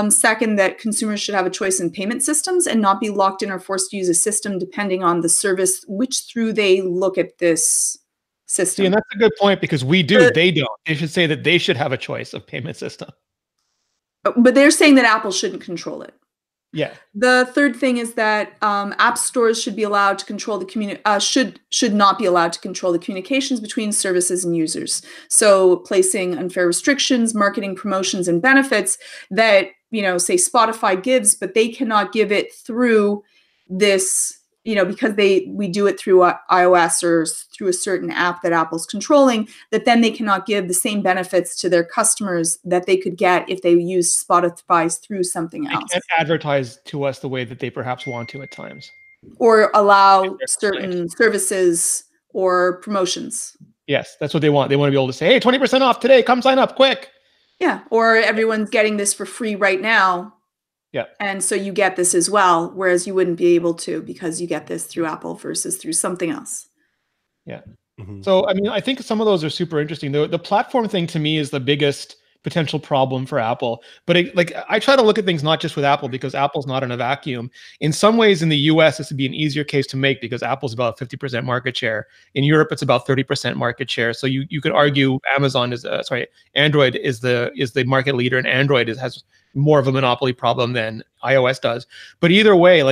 Second, that consumers should have a choice in payment systems and not be locked in or forced to use a system depending on the service which through they look at this system. See, and that's a good point, because we do, they don't. They should say that they should have a choice of payment system. But they're saying that Apple shouldn't control it. Yeah. The third thing is that app stores should be allowed to control should not be allowed to control the communications between services and users. So placing unfair restrictions, marketing promotions, and benefits that say Spotify gives, but they cannot give it through this. Because we do it through iOS or through a certain app that Apple's controlling, that then they cannot give the same benefits to their customers that they could get if they used Spotify through something else. They can't advertise to us the way that they perhaps want to at times. Or allow certain services or promotions. Yes, that's what they want. They want to be able to say, hey, 20% off today, come sign up quick. Yeah, or everyone's getting this for free right now. Yeah. And so you get this as well, whereas you wouldn't be able to because you get this through Apple versus through something else. Yeah. Mm-hmm. So, I mean, I think some of those are super interesting. The platform thing to me is the biggest potential problem for Apple. But I try to look at things not just with Apple, because Apple's not in a vacuum. In some ways, in the US, this would be an easier case to make because Apple's about 50% market share. In Europe, it's about 30% market share. So you could argue Amazon Android is the market leader, and Android has more of a monopoly problem than iOS does. But either way,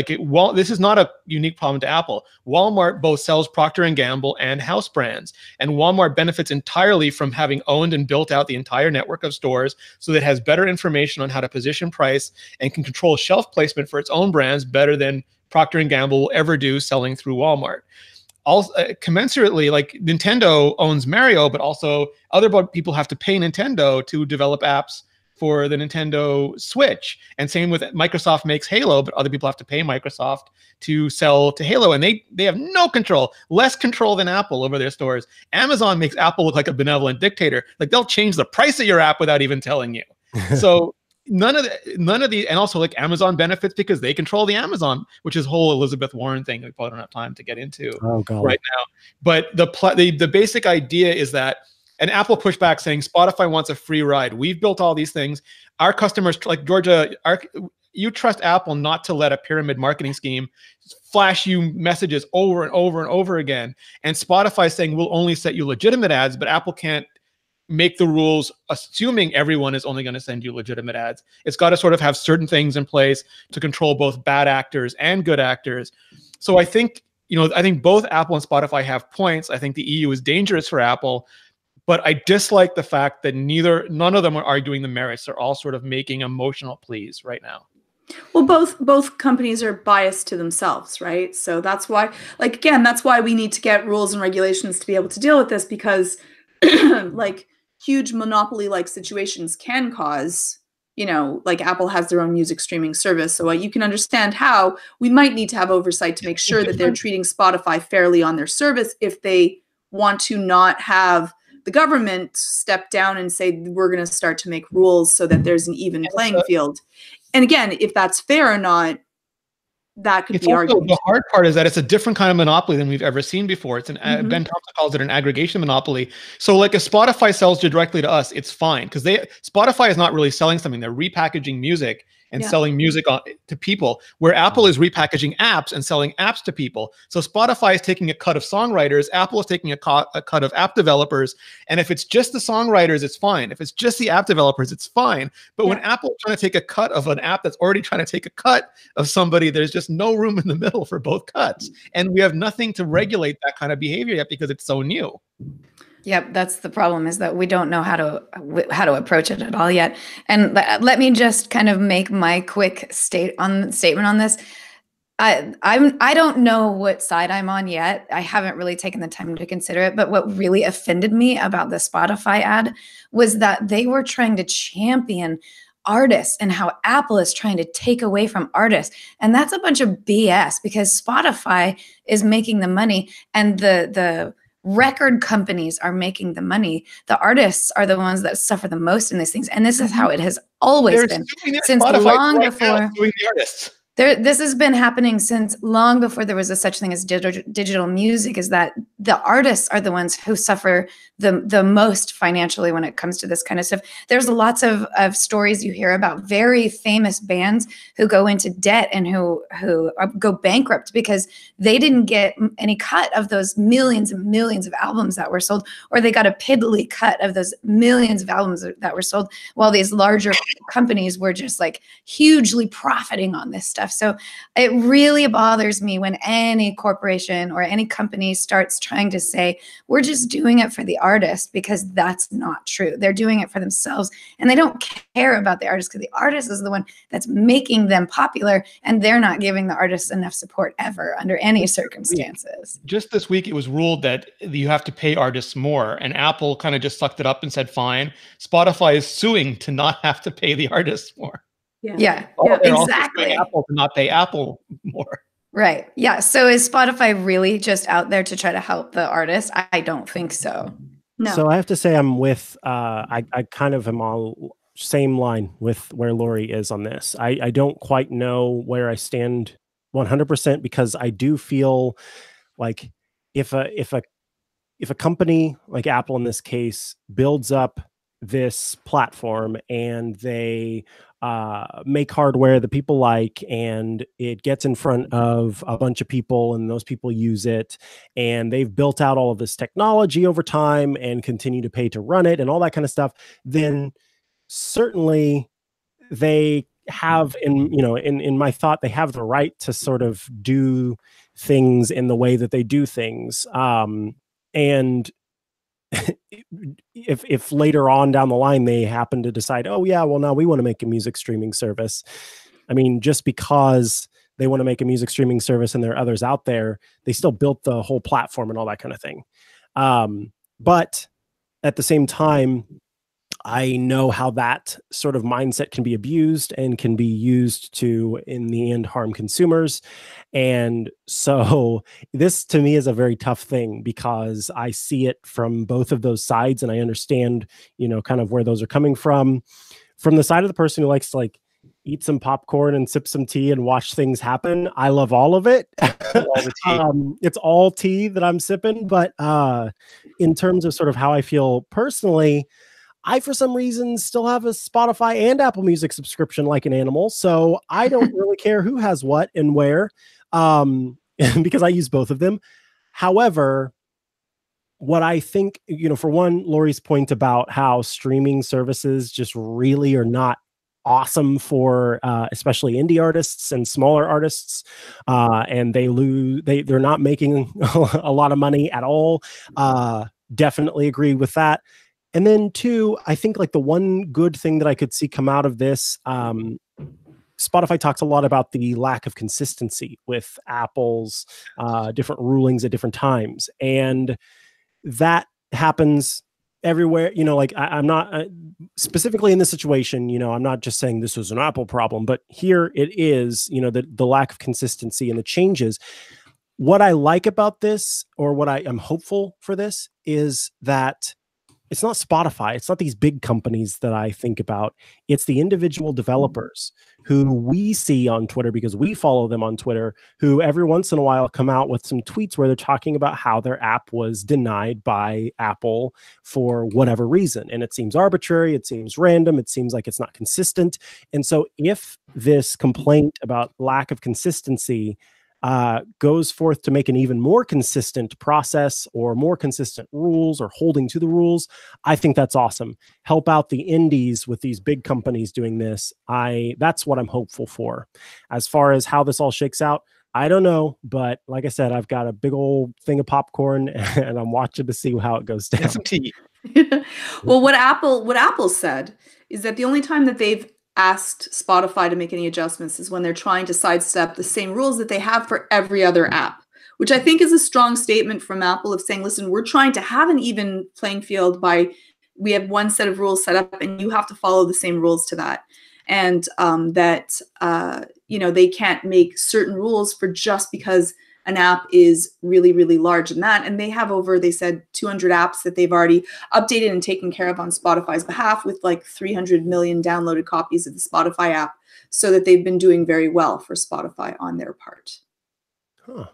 this is not a unique problem to Apple. Walmart both sells Procter & Gamble and house brands, and Walmart benefits entirely from having owned and built out the entire network of stores, so that it has better information on how to position price and can control shelf placement for its own brands better than Procter & Gamble will ever do selling through Walmart. Also, commensurately, like Nintendo owns Mario, but also other people have to pay Nintendo to develop apps for the Nintendo Switch. And same with Microsoft makes Halo, but other people have to pay Microsoft to sell to Halo. And they have no control, less control than Apple over their stores. Amazon makes Apple look like a benevolent dictator. Like, they'll change the price of your app without even telling you. So none of the, and also like Amazon benefits because they control the Amazon, which is whole Elizabeth Warren thing we probably don't have time to get into right now. But the basic idea is that, and Apple pushed back saying Spotify wants a free ride. We've built all these things. Our customers, like Georgia, you trust Apple not to let a pyramid marketing scheme flash you messages over and over and over again. And Spotify is saying we'll only set you legitimate ads, but Apple can't make the rules assuming everyone is only going to send you legitimate ads. It's got to sort of have certain things in place to control both bad actors and good actors. So I think, I think both Apple and Spotify have points. I think the EU is dangerous for Apple, but I dislike the fact that none of them are arguing the merits. They're all sort of making emotional pleas right now. Well, both companies are biased to themselves, right? So that's why, like, again, that's why we need to get rules and regulations to be able to deal with this, because like huge monopoly-like situations can cause, like Apple has their own music streaming service. So you can understand how we might need to have oversight to make sure that they're treating Spotify fairly on their service if they want to not have the government step down and say, we're going to start to make rules so that there's an even playing field. And again, if that's fair or not, that could be argued. The hard part is that it's a different kind of monopoly than we've ever seen before. It's Ben Thompson calls it an aggregation monopoly. So like if Spotify sells directly to us, it's fine because Spotify is not really selling something. They're repackaging music and selling music to people, where Apple is repackaging apps and selling apps to people. So Spotify is taking a cut of songwriters, Apple is taking a cut of app developers. And if it's just the songwriters, it's fine. If it's just the app developers, it's fine. But when Apple's trying to take a cut of an app that's already trying to take a cut of somebody, there's just no room in the middle for both cuts. And we have nothing to regulate that kind of behavior yet because it's so new. Yep, that's the problem, is that we don't know how to approach it at all yet. And let me just kind of make my quick statement on this. I don't know what side I'm on yet. I haven't really taken the time to consider it. But what really offended me about the Spotify ad was that they were trying to champion artists and how Apple is trying to take away from artists. And that's a bunch of BS, because Spotify is making the money and the record companies are making the money. The artists are the ones that suffer the most in these things. And this is how it has always been since long before. This has been happening since long before there was a such thing as digital music, is that the artists are the ones who suffer the most financially when it comes to this kind of stuff. There's lots of stories you hear about very famous bands who go into debt and who go bankrupt because they didn't get any cut of those millions and millions of albums that were sold, or they got a piddly cut of those millions of albums that were sold, while these larger companies were just like hugely profiting on this stuff. So it really bothers me when any corporation or any company starts trying to say, we're just doing it for the artist, because that's not true. They're doing it for themselves, and they don't care about the artist, because the artist is the one that's making them popular, and they're not giving the artists enough support ever under any circumstances. Just this week, it was ruled that you have to pay artists more, and Apple kind of just sucked it up and said, fine. Spotify is suing to not have to pay the artists more. Yeah, exactly. Apple to not pay Apple more. Right. Yeah. So is Spotify really just out there to try to help the artist? I don't think so. No. So I have to say I'm with, I kind of am on same line with where Lori is on this. I don't quite know where I stand 100%, because I do feel like if a company like Apple in this case builds up this platform and they make hardware that people like, and it gets in front of a bunch of people and those people use it, and they've built out all of this technology over time and continue to pay to run it and all that kind of stuff, then certainly they have, in my thought, they have the right to sort of do things in the way that they do things. And if later on down the line they happen to decide, oh yeah, well now we want to make a music streaming service. I mean, just because they want to make a music streaming service and there are others out there, they still built the whole platform and all that kind of thing. But at the same time, I know how that sort of mindset can be abused and can be used to, in the end, harm consumers. And so this to me is a very tough thing, because I see it from both of those sides and I understand, kind of where those are coming from. from the side of the person who likes to like eat some popcorn and sip some tea and watch things happen, I love all of it. All the tea. It's all tea that I'm sipping. But in terms of sort of how I feel personally, I, for some reason, still have a Spotify and Apple Music subscription like an animal. So I don't really care who has what and where, because I use both of them. However, what I think, for one, Lori's point about how streaming services just really are not awesome for especially indie artists and smaller artists, and they're not making a lot of money at all. Definitely agree with that. And then two, I think like the one good thing that I could see come out of this, Spotify talks a lot about the lack of consistency with Apple's different rulings at different times, and that happens everywhere. Like I'm not specifically in this situation, I'm not just saying this was an Apple problem, but here it is, the lack of consistency and the changes. What I like about this, or what I am hopeful for this, is that it's not Spotify. It's not these big companies that I think about. It's the individual developers who we see on Twitter, because we follow them on Twitter, who every once in a while come out with some tweets where they're talking about how their app was denied by Apple for whatever reason. And it seems arbitrary. It seems random. It seems like it's not consistent. And so if this complaint about lack of consistency goes forth to make an even more consistent process or more consistent rules or holding to the rules, I think that's awesome. Help out the indies with these big companies doing this. That's what I'm hopeful for. As far as how this all shakes out, I don't know, but like I said, I've got a big old thing of popcorn and I'm watching to see how it goes down. And some tea. Well, what Apple said is that the only time that they've asked Spotify to make any adjustments is when they're trying to sidestep the same rules that they have for every other app, which I think is a strong statement from Apple of saying, listen, we're trying to have an even playing field we have one set of rules set up and you have to follow the same rules to that. And that they can't make certain rules for just because an app is really, really large in that. And they have they said 200 apps that they've already updated and taken care of on Spotify's behalf, with like 300 million downloaded copies of the Spotify app, so that they've been doing very well for Spotify on their part. Huh.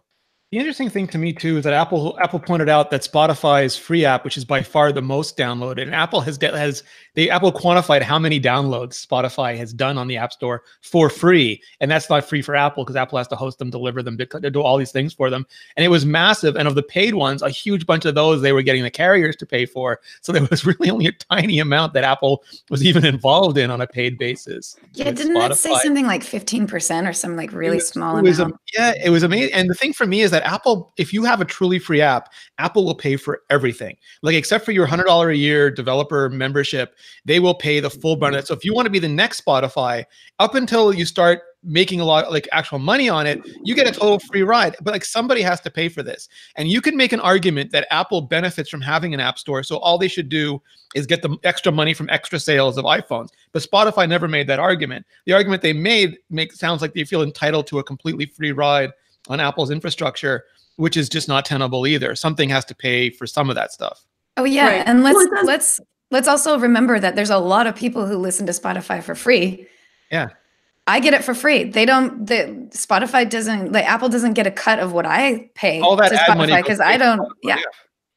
The interesting thing to me too is that Apple pointed out that Spotify's free app, which is by far the most downloaded, and Apple Apple quantified how many downloads Spotify has done on the App Store for free, and that's not free for Apple because Apple has to host them, deliver them, do all these things for them, and it was massive. And of the paid ones, a huge bunch of those they were getting the carriers to pay for, so there was really only a tiny amount that Apple was even involved in on a paid basis. Yeah, didn't it say something like 15% or some like really small amount? It was amazing. And the thing for me is that Apple, if you have a truly free app, Apple will pay for everything. Like, except for your $100 a year developer membership, they will pay the full brunt of it. So if you want to be the next Spotify, up until you start making a lot like actual money on it, you get a total free ride. But like, somebody has to pay for this. And you can make an argument that Apple benefits from having an app store. So all they should do is get the extra money from extra sales of iPhones. But Spotify never made that argument. The argument they made sounds like they feel entitled to a completely free ride on Apple's infrastructure, which is just not tenable either. Something has to pay for some of that stuff. Oh yeah, right. And let's also remember that there's a lot of people who listen to Spotify for free. Yeah. I get it for free. Spotify doesn't, like, Apple doesn't get a cut of what I pay all that to Spotify because I don't.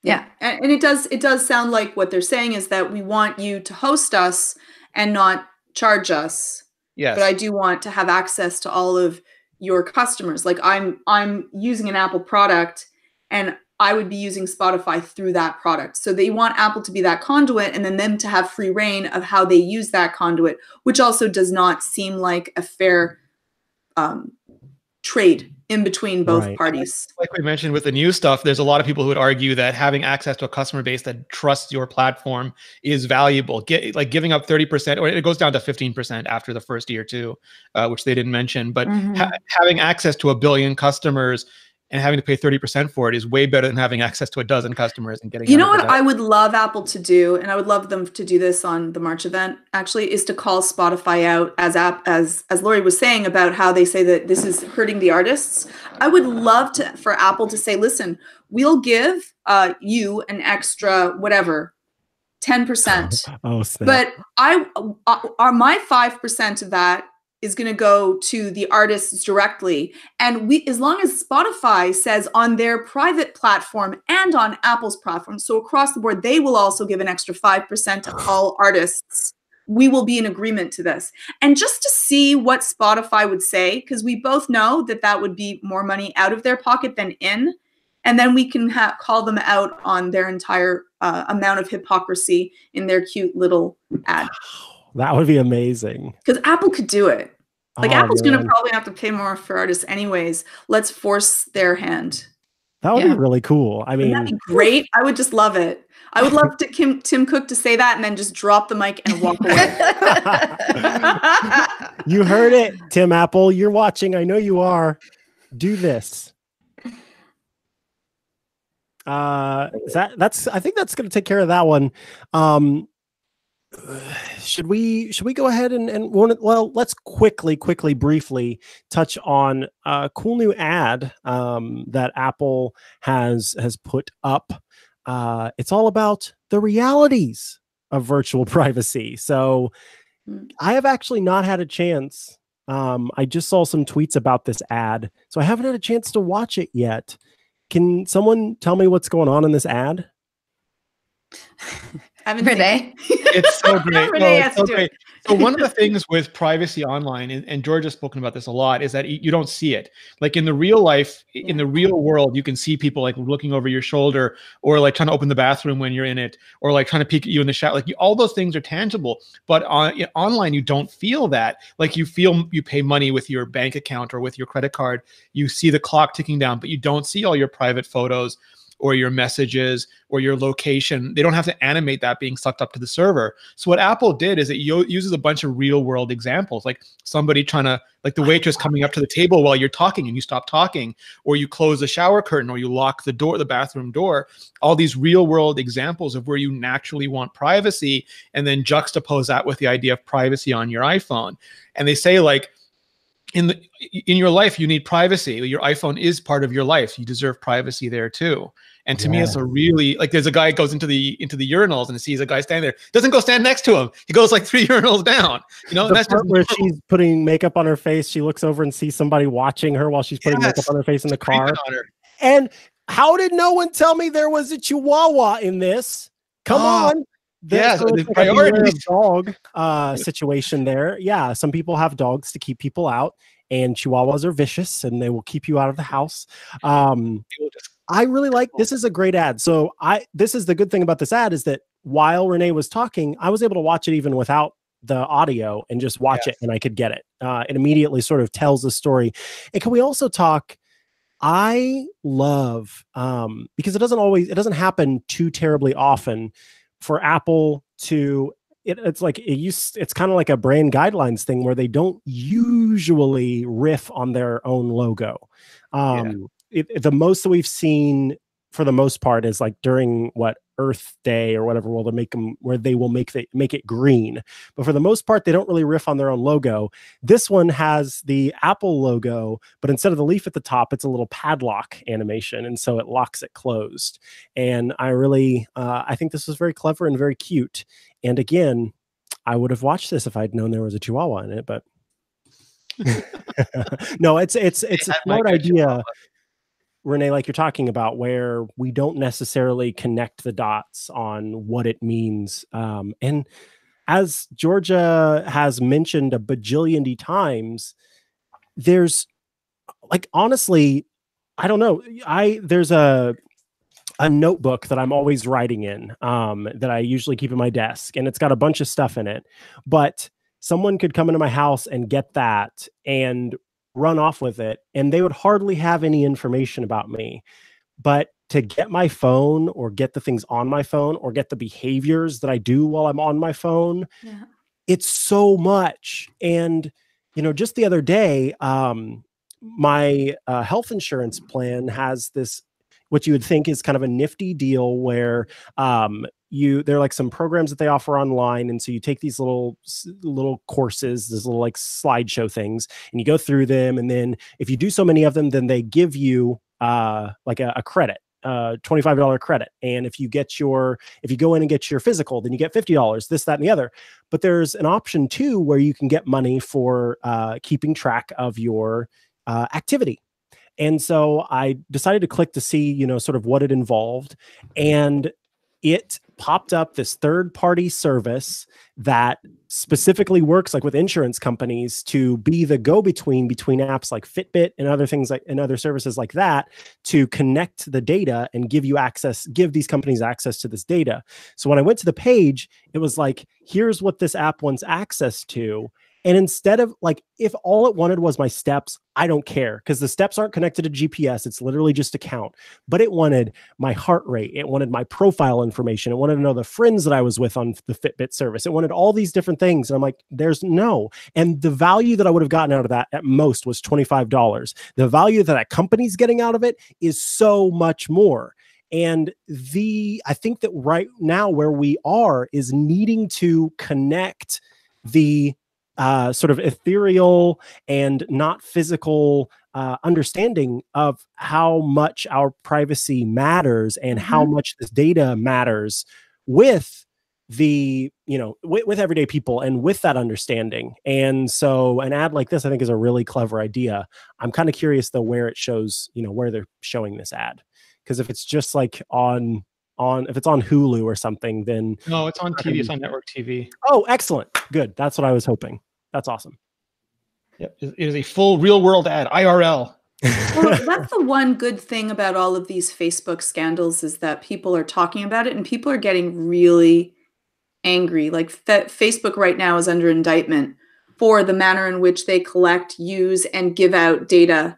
Yeah. And it does sound like what they're saying is that we want you to host us and not charge us. Yes. But I do want to have access to all of your customers. Like, I'm using an Apple product and I would be using Spotify through that product. So they want Apple to be that conduit and then them to have free reign of how they use that conduit, which also does not seem like a fair trade in betwing both parties. Like we mentioned with the new stuff, there's a lot of people who would argue that having access to a customer base that trusts your platform is valuable. Like giving up 30%, or it goes down to 15% after the first year too, which they didn't mention. But having access to 1 billion customers and having to pay 30% for it is way better than having access to a dozen customers and getting. You know what I would love Apple to do, and I would love them to do this on the March event, actually, is to call Spotify out as Lori was saying about how they say that this is hurting the artists. I would love for Apple to say, listen, we'll give you an extra whatever 10%. Oh, snap. But my 5% of that is going to go to the artists directly. And as long as Spotify says on their private platform and on Apple's platform, so across the board, they will also give an extra 5% to all artists. We will be in agreement to this. And just to see what Spotify would say, because we both know that that would be more money out of their pocket than in. And then we can call them out on their entire amount of hypocrisy in their cute little ad. That would be amazing. Because Apple could do it. Like, Oh, Apple's going to man. probably have to pay more for artists anyways. Let's force their hand. That would be really cool. I mean, that'd be great. I would just love it. I would love Tim Cook to say that and then just drop the mic and walk away. You heard it, Tim Apple. You're watching. I know you are. Do this. I think that's going to take care of that one. Should we go ahead and let's quickly, briefly touch on a cool new ad that Apple has put up. It's all about the realities of virtual privacy. So I have actually not had a chance. I just saw some tweets about this ad, so I haven't had a chance to watch it yet. Can someone tell me what's going on in this ad? Renee? It's so great. Renee No, has it's so to do great. it. So one of the things with privacy online, and George has spoken about this a lot, is that you don't see it. Like in the real life, in the real world, you can see people like looking over your shoulder, or like trying to open the bathroom when you're in it, or like trying to peek at you in the shower. Like all those things are tangible, but online you don't feel that. Like you feel you pay money with your bank account or with your credit card. You see the clock ticking down, but you don't see all your private photos or your messages or your location. They don't have to animate that being sucked up to the server. So what Apple did is it uses a bunch of real world examples, like somebody trying to, like the waitress coming up to the table while you're talking and you stop talking, or you close the shower curtain, or you lock the door, the bathroom door. All these real world examples of where you naturally want privacy, and then juxtapose that with the idea of privacy on your iPhone. And they say, like, in your life, you need privacy. Your iPhone is part of your life. You deserve privacy there too. And to me, it's a really, like, there's a guy goes into the urinals and sees a guy standing there. Doesn't go stand next to him. He goes like 3 urinals down. You know, The and that's part just where she's putting makeup on her face. She looks over and sees somebody watching her while she's putting makeup on her face in the car. And how did no one tell me there was a Chihuahua in this? Come on. Yeah, so the like priorities. dog situation there. Yeah, some people have dogs to keep people out, and Chihuahuas are vicious and they will keep you out of the house. I really like this. Is a great ad. So this is the good thing about this ad, is that while Renee was talking, I was able to watch it even without the audio and just watch it, and I could get it. It immediately sort of tells the story. And can we also talk? I love because it doesn't happen too terribly often for Apple to it's kind of like a brand guidelines thing where they don't usually riff on their own logo. The most that we've seen for the most part is like during Earth Day or whatever, where they will make it green. But for the most part, they don't really riff on their own logo. This one has the Apple logo, but instead of the leaf at the top, it's a little padlock animation, and so it locks it closed. And I really, I think this was very clever and very cute. And again, I would have watched this if I'd known there was a Chihuahua in it, but no, it's a smart idea, Renee, like you're talking about, where we don't necessarily connect the dots on what it means. And as Georgia has mentioned a bajillion times, there's like, honestly, I don't know. There's a notebook that I'm always writing in that I usually keep in my desk, and it's got a bunch of stuff in it. But someone could come into my house and get that and run off with it, and they would hardly have any information about me. But to get my phone, or get the things on my phone, or get the behaviors that I do while I'm on my phone, it's so much. And, just the other day, my health insurance plan has this, what you would think is kind of a nifty deal where there are like some programs that they offer online. And so you take these little courses, these little like slideshow things, and you go through them. And then if you do so many of them, then they give you like a credit. $25 credit. And if you go in and get your physical, then you get $50, this, that, and the other. But there's an option too, where you can get money for keeping track of your activity. And so I decided to click to see, sort of what it involved. And it popped up this third-party service that specifically works like with insurance companies to be the go-between between apps like Fitbit and other things and other services like that to connect the data and give these companies access to this data. So when I went to the page, it was like, here's what this app wants access to. And instead of if all it wanted was my steps, I don't care, because the steps aren't connected to GPS. It's literally just a count. But it wanted my heart rate. It wanted my profile information. It wanted to know the friends that I was with on the Fitbit service. It wanted all these different things. And I'm like, there's no. And the value that I would have gotten out of that at most was $25. The value that company's getting out of it is so much more. And I think that right now where we are is needing to connect the sort of ethereal and not physical understanding of how much our privacy matters and how much this data matters with with everyday people and with that understanding. And so an ad like this, I think, is a really clever idea. I'm kind of curious though where it shows, where they're showing this ad, because if it's just like if it's on Hulu or something, then no, it's on TV. It's on network TV. Oh, excellent. Good. That's what I was hoping. That's awesome. Yep. It is a full real world ad, IRL. Well, that's the one good thing about all of these Facebook scandals, is that people are talking about it and people are getting really angry. Like Facebook right now is under indictment for the manner in which they collect, use, and give out data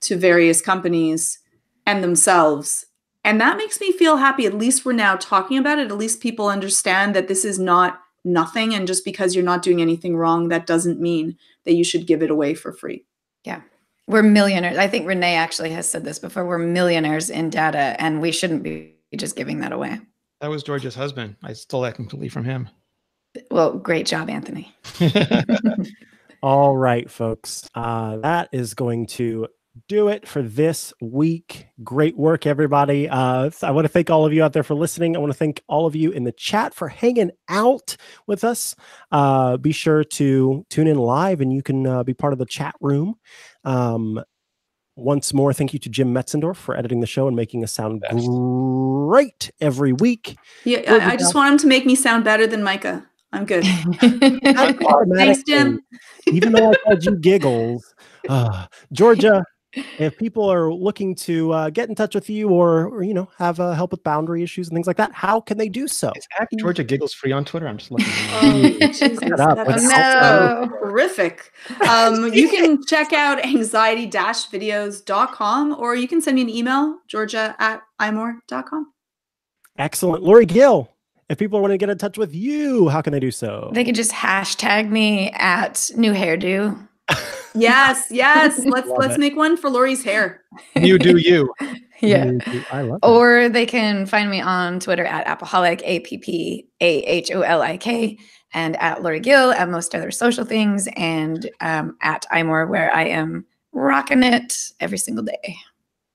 to various companies and themselves. And that makes me feel happy. At least we're now talking about it. At least people understand that this is not nothing. And just because you're not doing anything wrong, that doesn't mean that you should give it away for free. Yeah. We're millionaires. I think Renee actually has said this before. We're millionaires in data, and we shouldn't be just giving that away. That was George's husband. I stole that completely from him. Well, great job, Anthony. All right, folks. That is going to do it for this week. Great work, everybody. I want to thank all of you out there for listening. I want to thank all of you in the chat for hanging out with us. Be sure to tune in live, and you can be part of the chat room. Once more, thank you to Jim Metzendorf for editing the show and making us sound great every week. Yeah, I just want him to make me sound better than Micah. I'm good. Thanks, Jim. Even though I called you Giggles, Georgia, if people are looking to get in touch with you or have help with boundary issues and things like that, how can they do so? Is Georgia Giggles free on Twitter? I'm just looking. Jesus, that's horrific. You can check out anxiety-videos.com, or you can send me an email, georgia@imore.com. Excellent. Lori Gill, if people want to get in touch with you, how can they do so? They can just hashtag me at new hairdo. Yes. Let's make one for Lori's hair. You do you. Yeah. I love it. Or they can find me on Twitter at Appaholic, APPAHOLIK, and at Lori Gill, at most other social things, and at iMore, where I am rocking it every single day.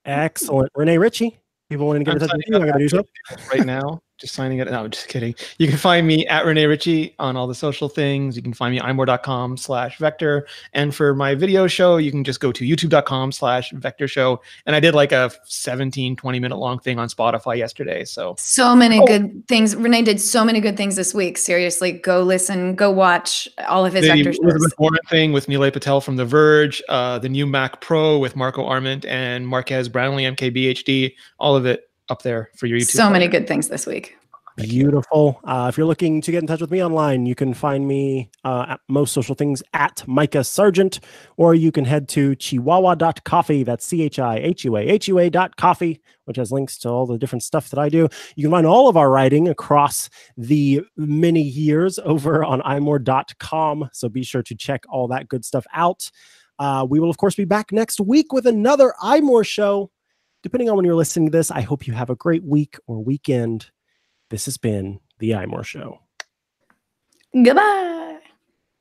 Excellent. Renee Ritchie, people want to get in touch with you, I gotta do so right now. Just signing it. No, just kidding. You can find me at Renee Ritchie on all the social things. You can find me at imore.com/vector. And for my video show, you can just go to youtube.com/vector show. And I did like a 17, 20-minute long thing on Spotify yesterday. So many good things. Renee did so many good things this week. Seriously, go listen, go watch all of his Vector shows. The Elizabeth Warren thing with Nilay Patel from The Verge, the new Mac Pro with Marco Arment and Marquez Brownlee, MKBHD, all of it up there for your YouTube. So many good things this week. Beautiful. If you're looking to get in touch with me online, you can find me at most social things at Micah Sargent, or you can head to chihuahua.coffee. That's CHIHUAHUA.coffee, which has links to all the different stuff that I do. You can find all of our writing across the many years over on iMore.com. So be sure to check all that good stuff out. We will, of course, be back next week with another iMore show. Depending on when you're listening to this, I hope you have a great week or weekend. This has been the iMore Show. Goodbye.